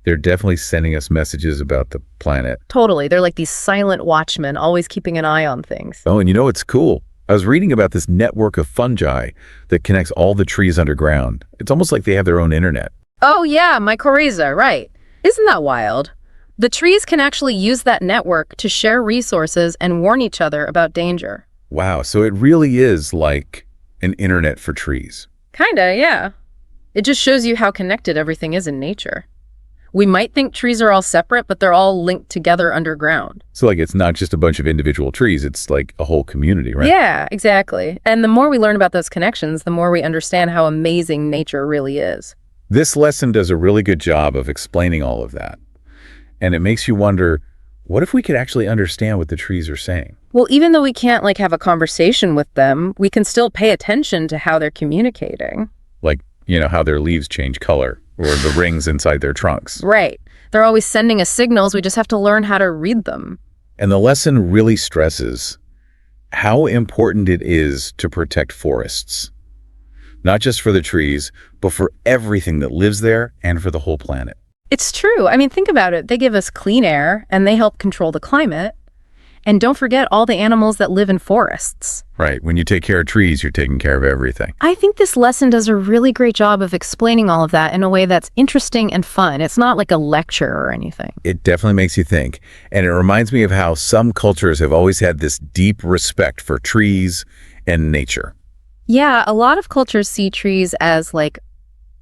they're definitely sending us messages about the planet. Totally. They're like these silent watchmen, always keeping an eye on things. Oh, and you know what's cool? I was reading about this network of fungi that connects all the trees underground. It's almost like they have their own internet. Oh yeah, mycorrhiza, right. Isn't that wild? The trees can actually use that network to share resources and warn each other about danger. Wow, so it really is like an internet for trees. Kinda, yeah. It just shows you how connected everything is in nature. We might think trees are all separate, but they're all linked together underground. So like it's not just a bunch of individual trees, it's like a whole community, right? Yeah, exactly. And the more we learn about those connections, the more we understand how amazing nature really is. This lesson does a really good job of explaining all of that. And it makes you wonder, what if we could actually understand what the trees are saying? Well, even though we can't like have a conversation with them, we can still pay attention to how they're communicating. Like, how their leaves change color or the rings inside their trunks. Right. They're always sending us signals. We just have to learn how to read them. And the lesson really stresses how important it is to protect forests. Not just for the trees, but for everything that lives there and for the whole planet. It's true. I mean, think about it. They give us clean air and they help control the climate. And don't forget all the animals that live in forests. Right. When you take care of trees, you're taking care of everything. I think this lesson does a really great job of explaining all of that in a way that's interesting and fun. It's not like a lecture or anything. It definitely makes you think. And it reminds me of how some cultures have always had this deep respect for trees and nature. Yeah, a lot of cultures see trees as like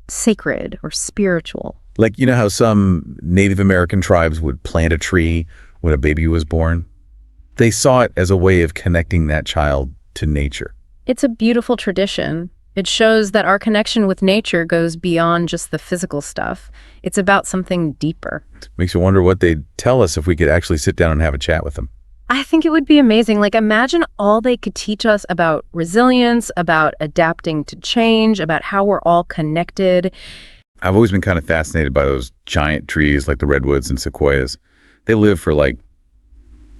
sacred or spiritual. Like, how some Native American tribes would plant a tree when a baby was born? They saw it as a way of connecting that child to nature. It's a beautiful tradition. It shows that our connection with nature goes beyond just the physical stuff. It's about something deeper. Makes you wonder what they'd tell us if we could actually sit down and have a chat with them. I think it would be amazing. Like, imagine all they could teach us about resilience, about adapting to change, about how we're all connected. I've always been kind of fascinated by those giant trees like the redwoods and sequoias. They live for like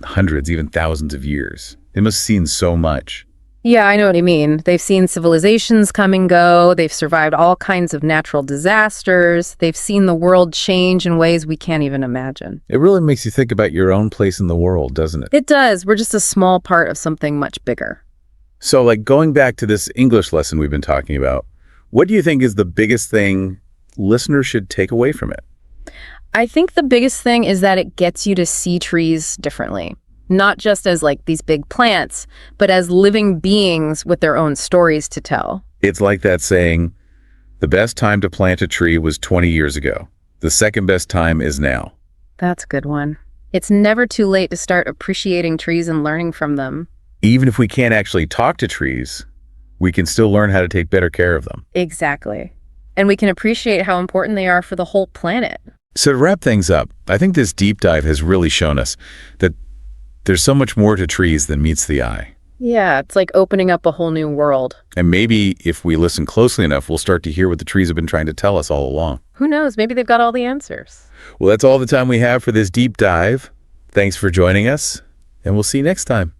hundreds, even thousands of years. They must have seen so much. Yeah, I know what you mean. They've seen civilizations come and go. They've survived all kinds of natural disasters. They've seen the world change in ways we can't even imagine. It really makes you think about your own place in the world, doesn't it? It does. We're just a small part of something much bigger. So, like, going back to this English lesson we've been talking about, what do you think is the biggest thing listeners should take away from it? I think the biggest thing is that it gets you to see trees differently. Not just as like these big plants, but as living beings with their own stories to tell. It's like that saying, the best time to plant a tree was 20 years ago. The second best time is now. That's a good one. It's never too late to start appreciating trees and learning from them. Even if we can't actually talk to trees, we can still learn how to take better care of them. Exactly. And we can appreciate how important they are for the whole planet. So to wrap things up, I think this deep dive has really shown us that there's so much more to trees than meets the eye. Yeah, it's like opening up a whole new world. And maybe if we listen closely enough, we'll start to hear what the trees have been trying to tell us all along. Who knows? Maybe they've got all the answers. Well, that's all the time we have for this deep dive. Thanks for joining us, and we'll see you next time.